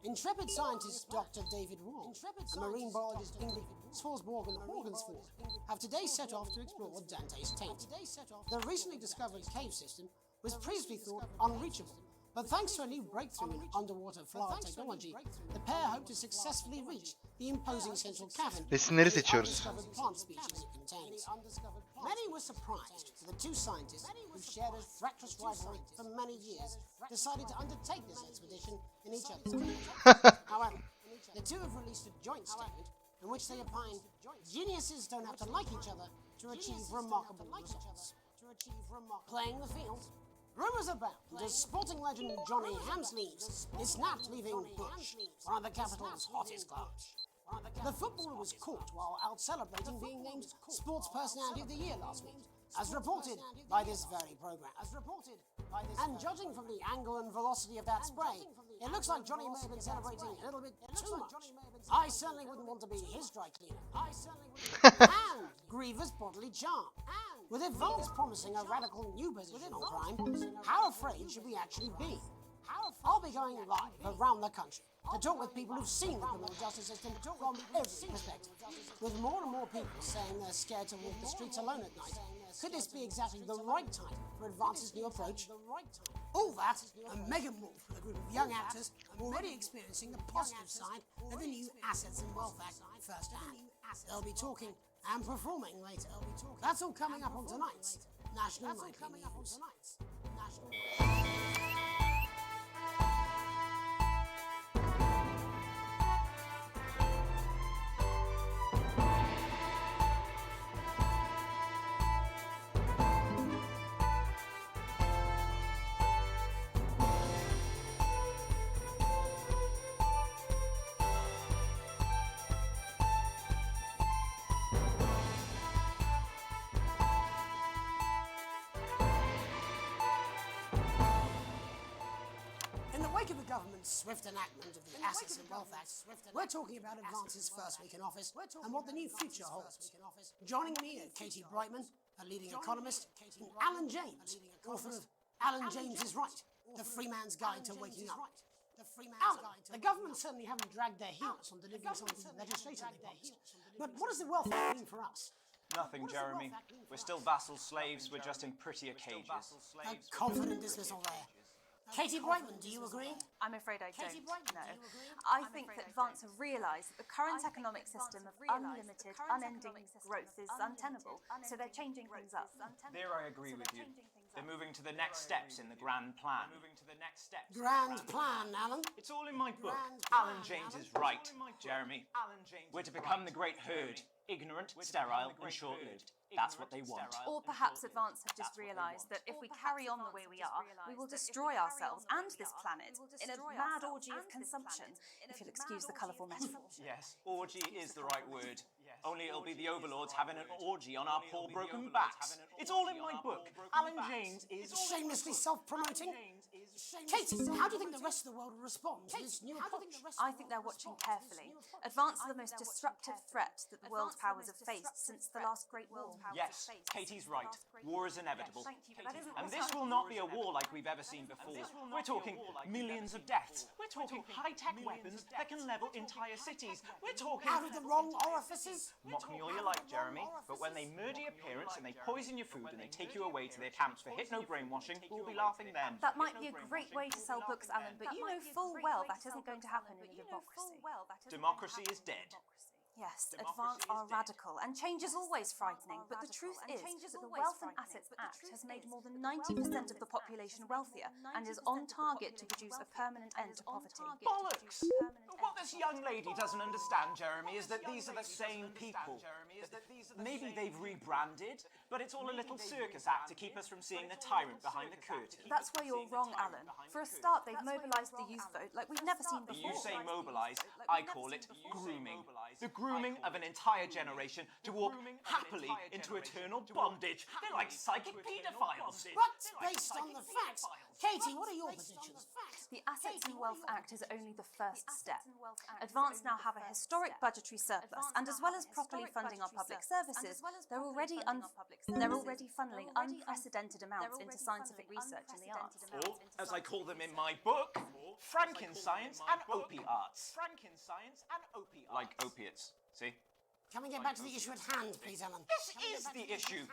Intrepid scientist Dr. David Wall and marine biologist Ingrid Swarsborg and Horgensford have today set off to explore Dante's taint. The recently discovered cave system was previously thought unreachable, but thanks to a new breakthrough in underwater flower technology, the pair hope to successfully reach the imposing central cavern Resimleri and the seçiyoruz. undiscovered plant species it contains. Many were surprised that the two scientists, who've shared a fractious rivalry for many years, decided to undertake this expedition in each other's company. However, the two have released a joint statement in which they opine geniuses don't have to like each other to achieve remarkable results. Playing the field, rumours abound as sporting legend Johnny Hamsleeves is snapped leaving Bush, one of the capital's hottest clubs. The footballer was caught while out celebrating being named Sports Personality of the Year last week, as reported by this very programme. And judging from the angle and velocity of that spray, it looks like Johnny may have been celebrating a little bit too much. I certainly wouldn't want to be his dry cleaner. And grievous bodily charm. With advance promising a radical new position on crime, how afraid should we actually be? I'll be going live around the country to talk with people who've seen the criminal justice system from every perspective. With more and more people saying they're scared to walk the streets alone at night, could this be exactly the right time for Advance's new approach? All that, and Megan Wolf with a group of young actors already experiencing the positive side of the new Assets and Wealth Act firsthand. They'll be talking and performing later. That's all coming up on tonight's National Nightly News. Of the government's swift enactment of the Assets and Wealth Act, we're talking about Advance's first week in office and what the new future holds. Joining me are Katie Brightman, a leading economist, and Alan James, author of Alan James is Right, The Free Man's Guide to Waking Up. Alan, the government certainly haven't dragged their heels on delivering some of the legislation they promised. But what does the Wealth Act mean for us? Nothing, Jeremy. We're still vassal slaves, we're just in prettier cages. A confident dismissal there. Katie Brightman, do you agree? I'm afraid I don't, no. I think that Advance have realised that the current economic system of unlimited, unending growth is untenable, so they're changing things up. There I agree with you. They're moving to the next steps in the grand plan. Grand plan, Alan? It's all in my book. Alan James is right, Jeremy. We're to become the great herd. Ignorant, sterile, and short-lived. That's what they want. Or perhaps Advance have just realised that if we carry on the way we are, we will destroy ourselves and this planet in a mad orgy of consumption, if you'll excuse the colourful metaphor. Yes, orgy is the right word. Only it'll be the overlords having an orgy on our poor broken backs. It's all in my book. Alan James is... Shamelessly self-promoting. Katie, how do you think the rest of the world will respond to this new approach? I think they're watching carefully. Advance are the most disruptive threat that the world powers have faced since the last Great War. Yes, Katie's right. War is inevitable. And this will not be a war like we've ever seen before. We're talking millions of deaths. We're talking high-tech weapons that can level entire cities. We're talking... Out of the wrong orifices? Mock me all you like, Jeremy, but when they murder your parents and they poison your food and they take you away to their camps for hypno-brainwashing, we'll be laughing then. That might be a great way to sell books, Alan, but you know full well that isn't going to happen in a democracy. Democracy is dead. Yes, Advance are radical, and change is always frightening, but the truth is that the Wealth and Assets Act has made more than 90% of the population wealthier, and is on target to produce a permanent end to poverty. Bollocks! What this young lady doesn't understand, Jeremy, is that these are the same people. Maybe they've rebranded, but it's all a little circus act to keep us from seeing the tyrant behind the curtain. That's where you're wrong, Alan. For a start, they've mobilised the youth vote like we've never seen before. You say mobilise, I call it grooming. The grooming of an entire generation to walk happily into eternal bondage. They're like psychic paedophiles. But based on the facts, Katie, what are your predictions? The Assets and Wealth Act is only the first step. Advance now have a historic budgetary surplus, and as well as properly funding our public services, they're already funneling unprecedented amounts into scientific research in the arts. Or, as I call them in my book, Frankenscience and opiates. Like opiates. See? Can we get back to the issue at hand, please, Alan? This is the issue.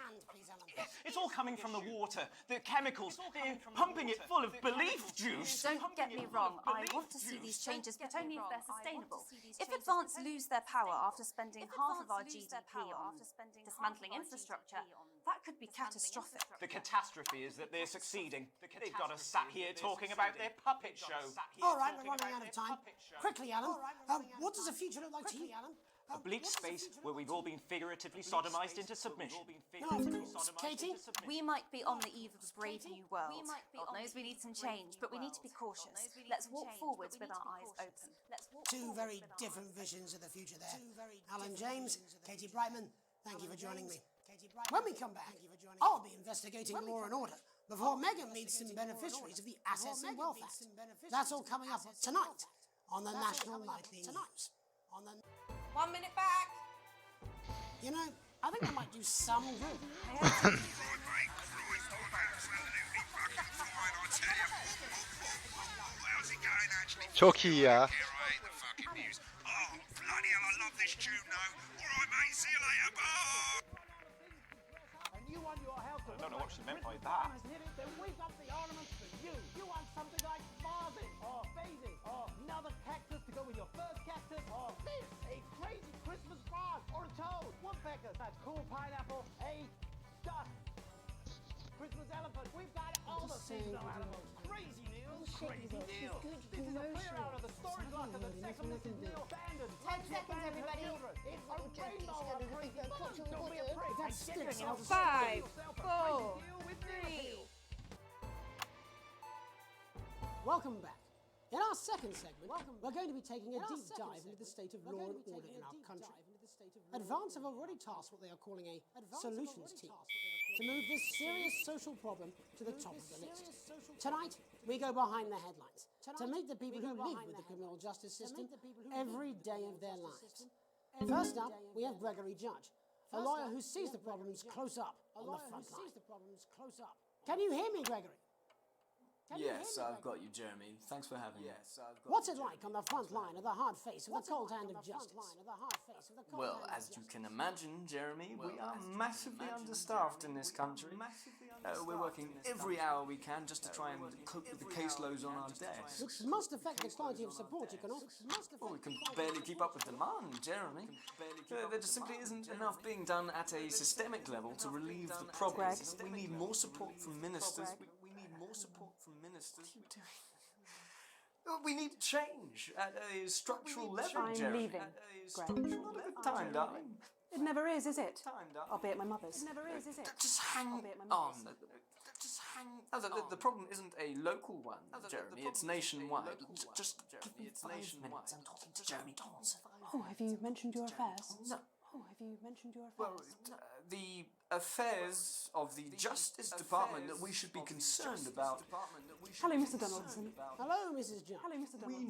It's all coming from the water, the chemicals, they're pumping it full of belief juice. Don't get me wrong, I want to see these changes, but only if they're sustainable. If Advance lose their power after spending half of our GDP on dismantling infrastructure, that could be catastrophic. The catastrophe is that they're succeeding. They've got us sat here talking about their puppet show. All right, we're running out of time. Quickly, Alan, what does the future look like to you, Alan? A bleak space where we've all been figuratively sodomized into submission. No, of course. Katie? We might be on the eve of a brave new world. God knows we need some change, but we need to be cautious. Let's walk forwards with our eyes open. Two very different visions of the future there. Alan James, Katie Brightman, thank you for joining me. When we come back, I'll be investigating law and order before Megan meets some beneficiaries of the Assets and Wealth Act. That's all coming up tonight on the National Nightly News. 1 minute back. You know, I think I might do some good. Çok iyi ya. Oh, bloody hell, I love this tune, though. All right, mate. See you later. Bye. And you want your help to I don't know what she meant by that. Then we've got the ornaments for you. You want something like vases or vases or another cactus to go with your first cactus or this, a crazy Christmas frog or a toad, woodpeckers, that cool pineapple, a duck, Christmas elephant. We've got all the seasonal animals. Crazy news, crazy deals. This is a clear out of the storage locker that second Mrs. Neil abandoned. 10 seconds, everybody. It's a rainbow of green fun. Don't be afraid. That sticks. 5, 4, 3. Welcome back. In our second segment, we're going to be taking a deep dive into the state of law and order in our country. Advance have already tasked what they are calling a solutions team to move this serious social problem to the top of the list. Tonight, we go behind the headlines to meet the people who live with the criminal justice system every day of their lives. First up, we have Gregory Judge, a lawyer who sees the problems close up on the front line. Can you hear me, Gregory? Yes, I've got you, Jeremy. Thanks for having me. What's it like on the front line of the hard face of the cold hand of justice? Well, as you can imagine, Jeremy, we are massively understaffed in this country. We're working every hour we can just to try and cope with the caseloads on our desks. Which must affect the quality of support you can offer. Well, we can barely keep up with demand, Jeremy. There just simply isn't enough being done at a systemic level to relieve the problem. We need more support from ministers. We need more support from ministers. We need change at a structural level, I'm Jeremy. leaving, Greg. Not a good time, darling. It never is it? I'll be at my mother's. It never is it? Just hang on. The problem isn't a local one, Jeremy. It's nationwide. Just give me 5 minutes. I'm talking to Jeremy Donaldson. Oh, have you mentioned your affairs? No. Oh, have you mentioned your affairs? Well, the affairs of the Justice Department that we should be concerned about. Hello, Mr. Donaldson. Hello, Mrs. Judge. Hello, Mr. Donaldson.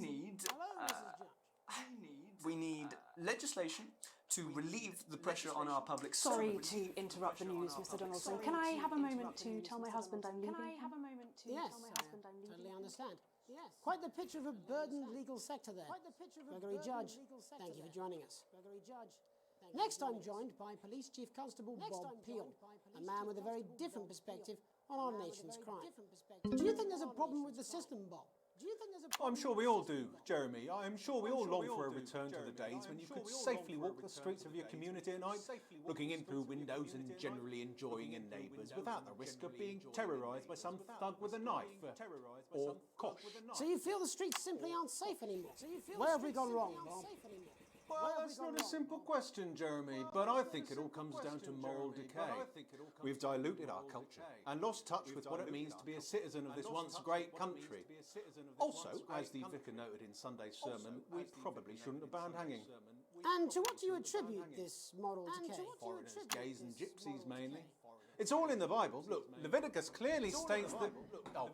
We need legislation to relieve the pressure on our public Sorry servants. to interrupt the news, Mr. Donaldson. Can I have a moment to tell my husband I'm leaving? Yes, totally understand. Quite the picture of a burdened legal sector there. Gregory Judge, thank you for joining us. Next, I'm joined by Police Chief Constable Bob Peel, a man with a very different perspective on our nation's crime. Do you think there's a problem with the system, Bob? I'm sure we all do, Jeremy. I'm sure we all long for a return to the days when you could safely walk the streets of your community at night, looking in through windows and generally enjoying your neighbours without the risk of being terrorised by some thug with a knife or cosh. So you feel the streets simply aren't safe anymore? Where have we gone wrong, Bob? Well, that's not a simple question, Jeremy, but I think it all comes down to moral decay. We've diluted our culture and lost touch with what it means to be a citizen of this once great country. Also, as the vicar noted in Sunday's sermon, we probably shouldn't have banned hanging. And to what do you attribute this moral decay? Foreigners, gays and gypsies mainly. It's all in the Bible. Look, Leviticus clearly states that... Oh,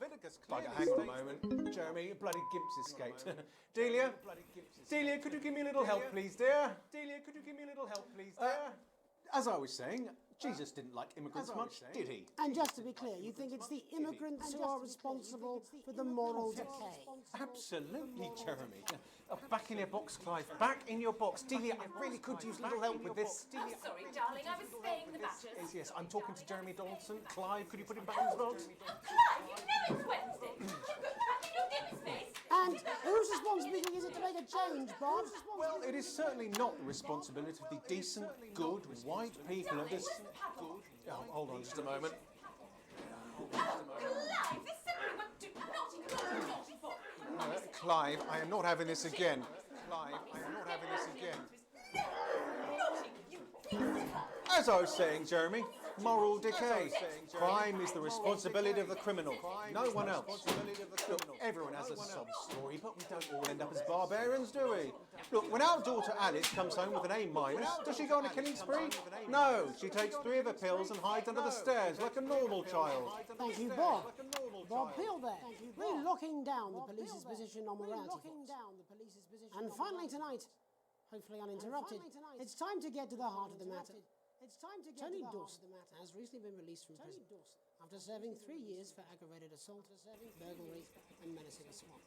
hang on a moment. Jeremy, bloody gimps escaped. Delia, could you give me a little help, please, dear? As I was saying, Jesus didn't like immigrants much, did he? And just to be clear, you think it's the immigrants who are responsible for the moral decay? Absolutely, Jeremy. Back in your box, Clive. Back in your box. Delia, I really could use a little help with this. I'm sorry, darling. I was spaying the badgers. Yes, I'm talking to Jeremy Donaldson. Clive, could you put him back in his box? Clive, you know it's Wednesday. You've got back in your dimmer space. And whose responsibility is it to make a change, Bob? Well, it is certainly not the responsibility of the decent, good, white people of this... Oh, hold on just a moment. Clive, this simply won't do. Naughty boy. Clive, I am not having this again. As I was saying, Jeremy, moral decay. Crime is the responsibility of the criminal, no one else. Look, everyone has a sob story, but we don't all end up as barbarians, do we? Look, when our daughter Alice comes home with an A-, does she go on a killing spree? No, she takes 3 of her pills and hides under the stairs like a normal child. Thank you, Bob. Bob Peel there, really locking down the police's position on morality. And finally tonight, hopefully uninterrupted, it's time to get to the heart of the matter. Tony Dawson has recently been released from prison after serving 3 years for aggravated assault, burglary and menacing assault.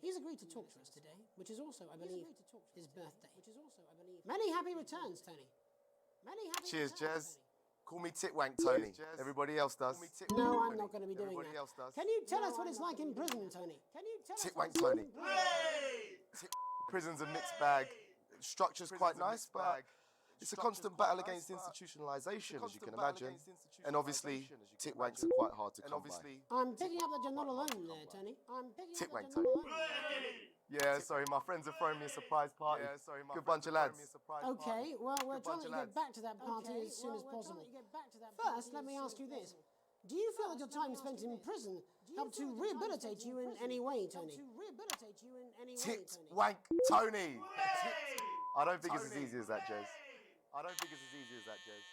He's agreed to talk to us today, which is also, I believe, his birthday. Many happy returns, Tony. Many happy Cheers, returns, Jez. Call me Titwank Tony. Everybody else does. No, I'm not going to be doing Everybody that. else does. Can you tell us what it's like in prison, Tony? Can you tell us what Titwank it's like Tony. in prison? Prison's a mixed bag. Structure's quite nice, but it's a constant battle against institutionalisation, as you can imagine. And obviously, Titwanks are quite hard to come by. I'm picking up that you're not alone there, Tony. I'm picking up Titwank that you're not Tony. alone there. Yeah, sorry, my friends are throwing me a surprise party. Good bunch of lads. Okay, well, we're trying to of get lads. back to that party as soon as possible. First, let me ask you this. Do you feel that your time spent in prison helped to rehabilitate you in any way, Tony? Titwank Tony. I don't think it's as easy as that, Jez. I don't think it's as easy as that, Jez.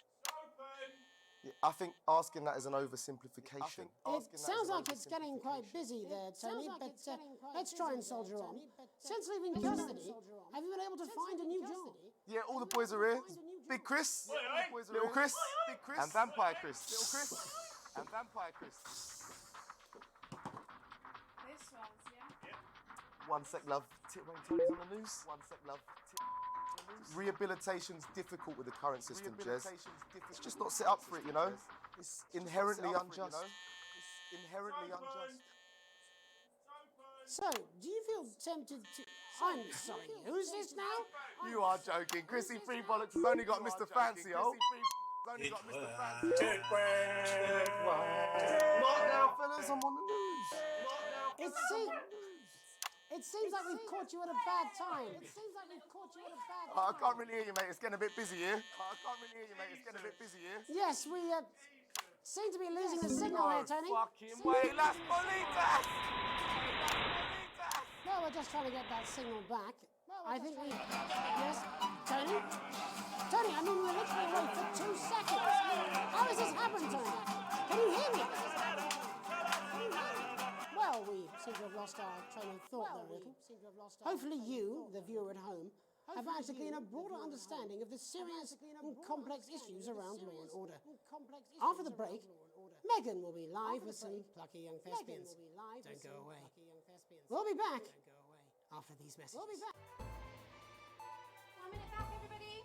Yeah, I think asking that is an oversimplification. It sounds like it's getting quite busy there, Tony, but let's try and soldier on. Since leaving custody, have you been able to find a new job? Yeah, all the boys are here. Big Chris, Little Chris, and Vampire Chris. Little Chris, and Vampire Chris. This one's, yeah? One sec, love. Titwank Tony's on the news. One sec, love. Rehabilitation's difficult with the current system, Jez. It's just not set up for it, you know? It's inherently unjust. It's inherently unjust. So, do you feel tempted to... I'm sorry, who's this now? You are joking. Chrissy Free Bollocks has only got Mr. Fancy, oh. Only got Mr. Fancy. What now, fellas? I'm on the news. It seems like we've caught you at a bad time. I can't really hear you, mate. It's getting a bit busy here. Yes, we seem to be losing the signal here, Tony. Fucking way, Las Bolitas! No, we're just trying to get that signal back. I think we... Yes? Tony? Tony, I mean, we're literally away for 2 seconds. How has this happened, Tony? Can you hear me? Well, we seem to have lost our train of thought there a little. Hopefully you, the viewer at home, have managed to gain a broader understanding of the serious and complex issues around law and order. After the break, Megan will be live with some plucky young thespians. Don't go away. We'll be back after these messages. 1 minute back, everybody.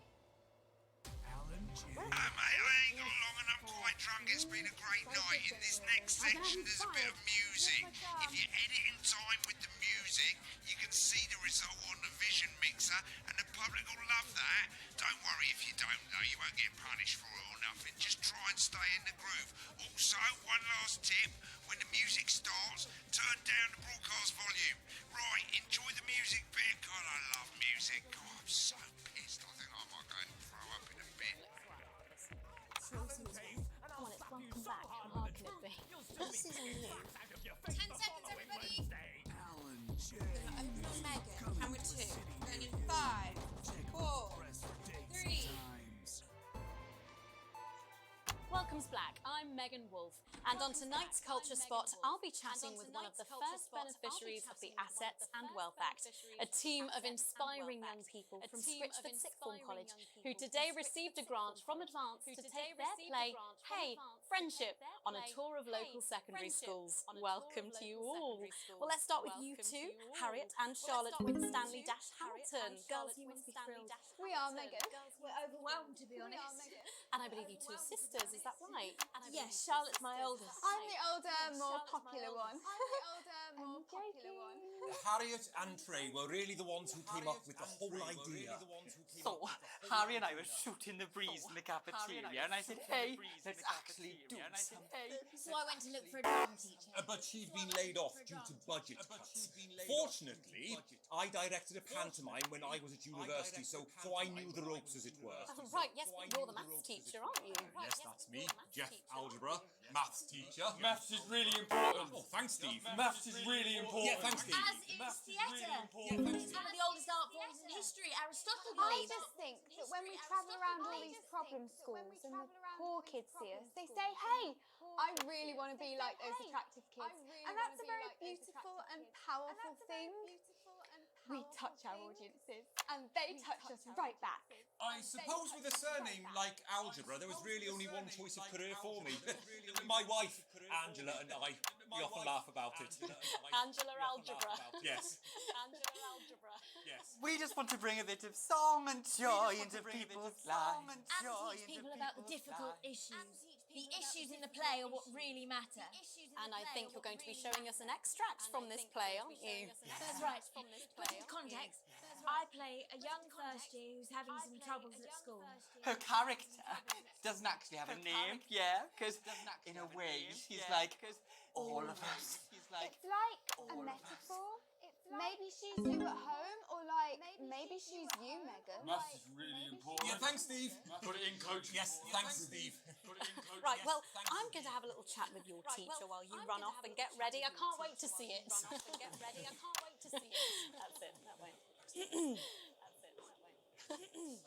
Mate, I ain't got long and I'm quite drunk. It's been a great night. In this next section, there's a bit of music. If you edit in time with the music, you can see the result on the vision mixer, and the public will love that. Don't worry if you don't, though. You won't get punished for it or nothing. Just try and stay in the groove. Also, one last tip. When the music starts, turn down the broadcast volume. Right, enjoy the music bit. God, I love music. God, I'm so pissed. I think I might go and throw up in a bit. Come on, it's welcome back. How hard can it be? This is on you. 10 seconds, everybody. Open Megan. Camera 2. Going in 5, 4, 3. Welcome's Black. I'm Megan Wolfe, and on tonight's Culture Spot, I'll be chatting with one of the first beneficiaries of the Assets and Wealth Act, a team of inspiring young people from Scritchford Sixth Form College, who today received a grant from Advance to take their play, Hey, Friendship, on a tour of local secondary schools. Welcome to you all. Well, let's start with you two, Harriet and Charlotte Winstanley-Hamilton. Girls, you must be thrilled. We are, Megan. We're overwhelmed, to be honest. And I believe you two are sisters, is that right? Yes, Charlotte's my oldest. I'm the older, more popular one. Harriet and Trey were really the ones who came up with the whole idea. So, Harry and I were shooting the breeze in the cafeteria, and I said, hey, let's actually do something. So I went to look for a drum teacher. But she'd been laid off due to budget cuts. Fortunately, I directed a pantomime when I was at university, so I knew the ropes, as it were. Oh, right, yes, but you're the maths teacher, aren't you? Yes, that's me, Jeff Algebra, maths teacher. Maths is really important. Oh, thanks, Steve. Maths is really important. Yeah, thanks, Steve. As is theatre. It's one of the oldest art forms in history. Aristotle believed. I just think that when we travel around all these problem schools and the poor kids see us, they say, hey, I really want to be like those attractive kids. And that's a very beautiful and powerful thing. We touch our audiences, and they touch us right back. I suppose with a surname like Algebra, there was really only one choice of career for me. My wife, Angela, and I, we often laugh about it. Angela Algebra. Yes. Angela Algebra. Yes. We just want to bring a bit of song and joy into people's lives. And teach people about the difficult issues. The issues in the play are what really matter. And I think you're going to be showing us an extract from this play, aren't you? That's right. Put in context, I play a young first year who's having some troubles at school. Her character doesn't actually have a name, yeah, because in a way she's like all of us. It's like a metaphor. Maybe she's you at home, or like maybe she's you, Megan. Maths is really important. Yeah, thanks, Steve. Put it in, coach. Yes, thanks, Steve. Put it in, coach. Right, well, I'm going to have a little chat with your teacher while you run off and get ready. I can't wait to see it. Get ready. I can't wait to see it. That's it, that way. That's it, that way.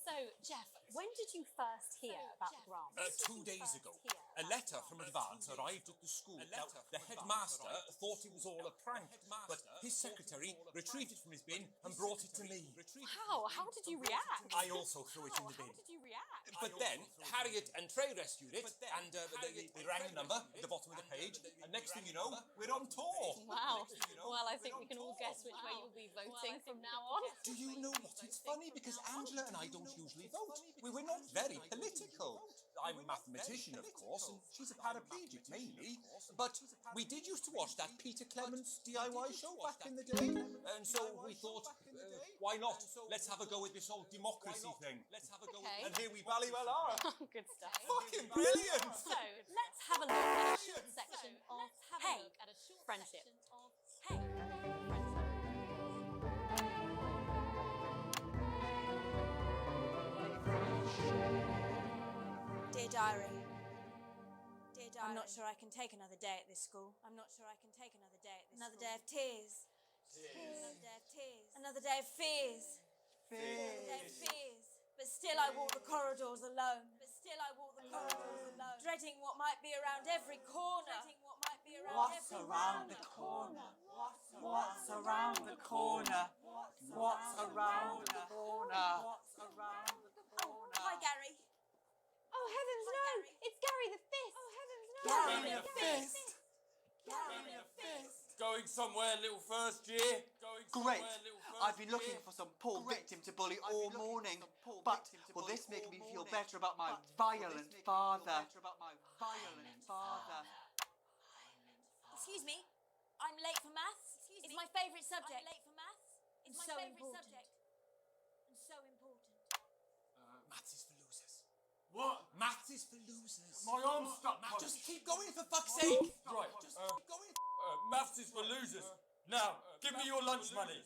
So, Jeff, when did you first hear about the grant? 2 days ago, a letter from Advance arrived at the school. Now, the headmaster thought it was all a prank, but his secretary retrieved it from his bin and brought it to me. How? How did you react? I also threw it in the bin. How did you react? But then, Harriet and Trey rescued it, and they rang the number at the bottom of the page, and next thing you know, we're on tour. Wow. Well, I think we can all guess which way you'll be voting from now on. Do you know what? It's funny because Angela and I don't usually vote. We're not very political. I'm a mathematician, of course, and she's a paraplegic mainly. But we did used to watch that Peter Clements DIY show back in the day, and so we thought, why not? Let's have a go with this whole democracy thing. Okay. And here we bally well are. Good stuff. Fucking brilliant! So, let's have a look at a short section of friendship. Dear Diary. I'm not sure I can take another day at this school. Another day of tears. Another day of tears. Another day of fears. Another day of fears. But still I walk the corridors alone. Dreading what might be around every corner. What's around the corner? What's around the corner? What's around the corner? Hi, Gary. Oh heavens no! It's Gary the Fist. Oh heavens no! Gary the Fist. Gary the Fist. Going somewhere, little first year. Great. I've been looking for some poor victim to bully all morning. But will this make me feel better about my violent father? Excuse me. I'm late for maths. It's my favourite subject. It's so important. Maths is for losers. What? Maths is for losers. My arm's stuck. Just keep going for fuck's sake. Right. Just keep going. Maths is for losers. Now, give me your lunch money.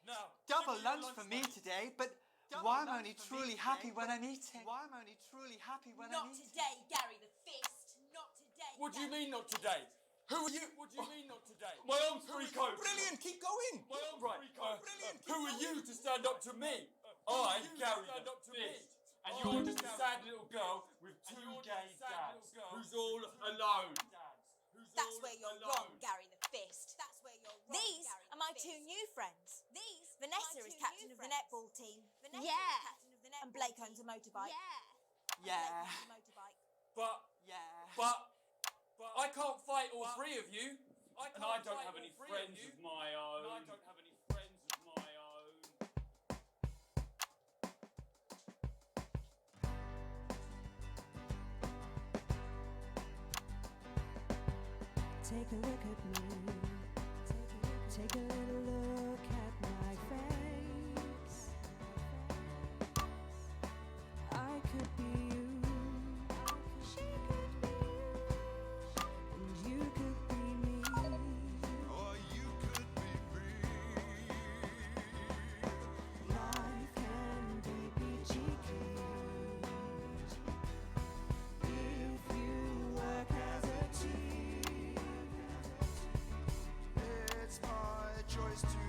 Now. Double lunch for me today, but why am I only truly happy when I'm eating? Why am I only truly happy when I'm eating? Not today, Gary the Fist. Not today. What do you mean not today? Who are you? What do you mean not today? My arm's free coat. Brilliant, keep going. My arm's free coat. Brilliant. Who are you to stand up to me? I'm Gary the Fist. And you're just a sad little girl with two gay dads who's all alone. That's where you're wrong, Gary the Fist. These are my two new friends. Vanessa is captain of the netball team. Yeah. And Blake owns a motorbike. Yeah. But I can't fight all three of you. And I don't have any friends of my own. Take a look at me. Take a little look at my face. I could be you. She could be you. And you could be me. Or you could be free. Life can be peachy keen if you work as a team. It's my choice to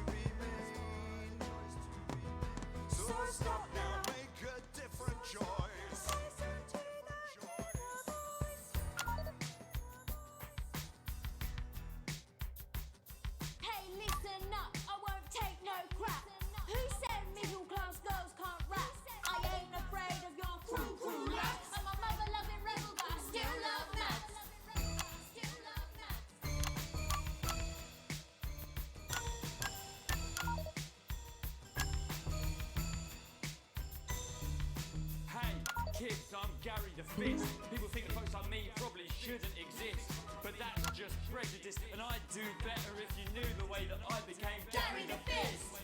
kids, I'm Gary the Fist. People think the folks like me probably shouldn't exist, but that's just prejudice, and I'd do better if you knew the way that I became Gary the Fist.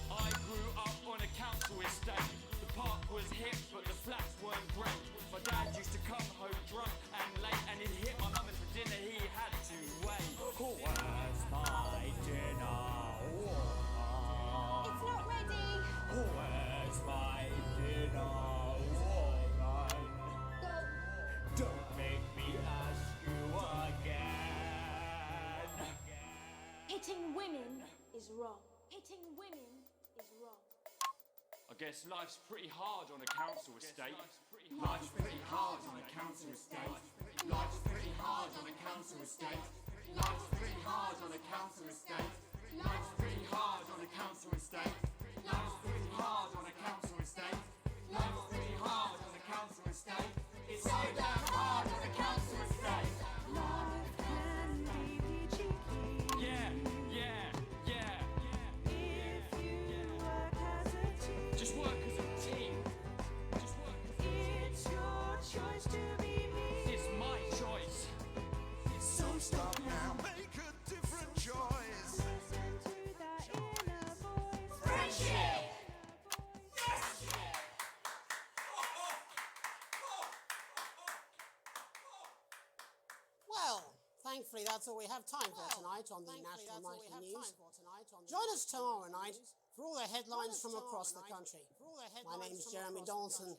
I grew up on a council estate. The park was hip, but the flats weren't great. My dad used to come home drunk and late, and he'd hit my mum for dinner, he had to wait. Where's my dinner? It's not ready. Where's my dinner, woman? Don't make me ask you again. Hitting women is wrong. Hitting women is wrong. I guess life's pretty hard on a council estate. Life's pretty hard on a council estate. Life's pretty hard on a council estate. Life's pretty hard on a council estate. Life's pretty hard on a council estate. Life's pretty hard on a council estate. Life's pretty hard on a council estate. It's so damn hard on a council estate. Life can be peachy keen. Yeah, yeah, yeah. If you work as a team. Just work as a team. Just work as a team. It's your choice to be me. It's my choice. So stop now, make a different choice. Listen to that inner voice. Friendship! Well, thankfully that's all we have time for tonight on the National Nightly News. Join us tomorrow night for all the headlines from across the country. My name's Jeremy Dawson.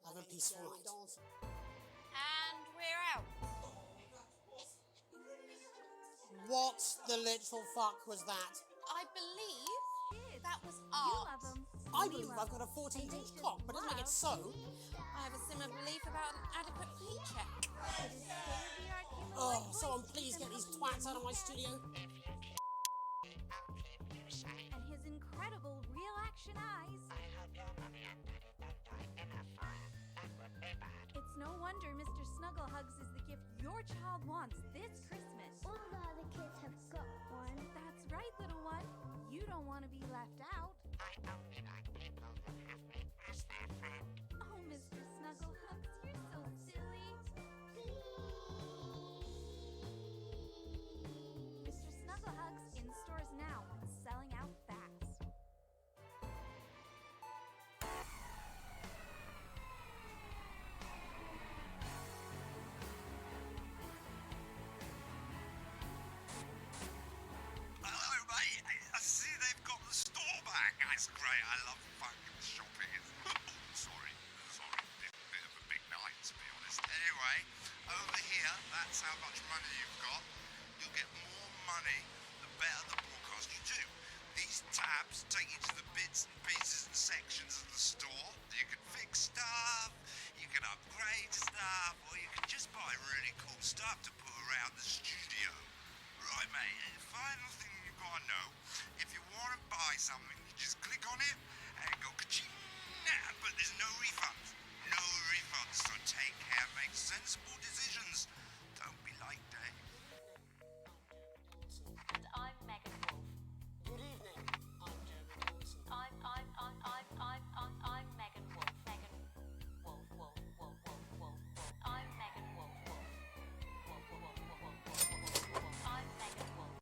Have a peaceful night. And we're out. What the literal fuck was that? I believe that was art. I believe I've got a 14-inch cock, but doesn't make it so. I have a similar belief about an adequate paycheck. Oh, someone please get these twats out of my studio. And his incredible real-action eyes. It's no wonder Mr. Snugglehugs is the gift your child wants this Christmas. All the other kids have got one. That's right, little one. You don't want to be left out. Oh, Mr. Snugglehugs, you're so silly. Mr. Snugglehugs in stores now, selling out fast. Hello, mate. I see they've got the store back. That's great. I love fucking shopping. Sorry. Bit of a big night, to be honest. Anyway, over here, that's how much money you've got. You'll get more money the better the broadcast you do. These tabs take you to the bits and pieces and sections of the store. You can fix stuff, you can upgrade stuff, or you can just buy really cool stuff to put around the studio. Right, mate, and the final thing you've got to know, if you want to buy something, you just click on it and go ka-ching. But there's no refunds. No refunds, so take care, make sensible decisions. Don't be like Dave. And I'm Megan Wolf. Good evening. I'm Jeremy Dawson. I'm Megan Wolf. Megan Wolf. I'm Megan Wolf. I'm Megan Wolf.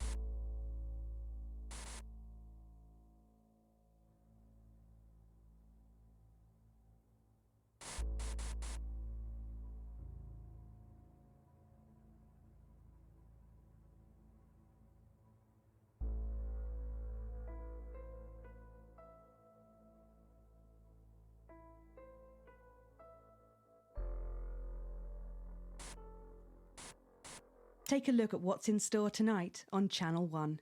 Take a look at what's in store tonight on Channel 1.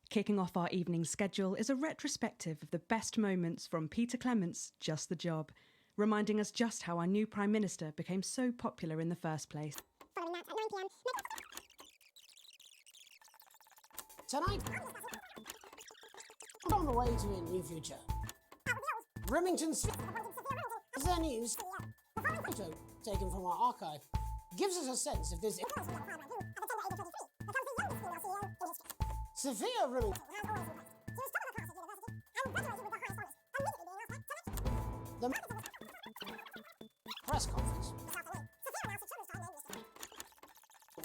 Kicking off our evening schedule is a retrospective of the best moments from Peter Clement's Just the Job, reminding us just how our new Prime Minister became so popular in the first place. Following that at 9 p.m. Tonight, we're on the way to a new future. Remington's their news, photo taken from our archive, gives us a sense of this. Sophia Remington the press conference.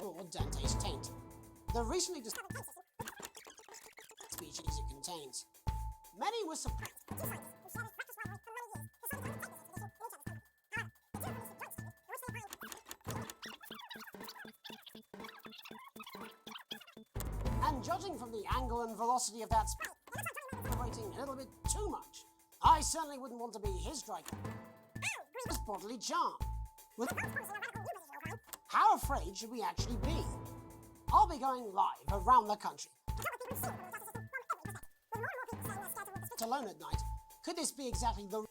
Or Dante's taint. The recently discovered species it contains. Many were surprised. And judging from the angle and velocity of that vibrating a little bit too much, I certainly wouldn't want to be his striker. His bodily charm. How afraid should we actually be? I'll be going live around the country. Alone at night. Could this be exactly the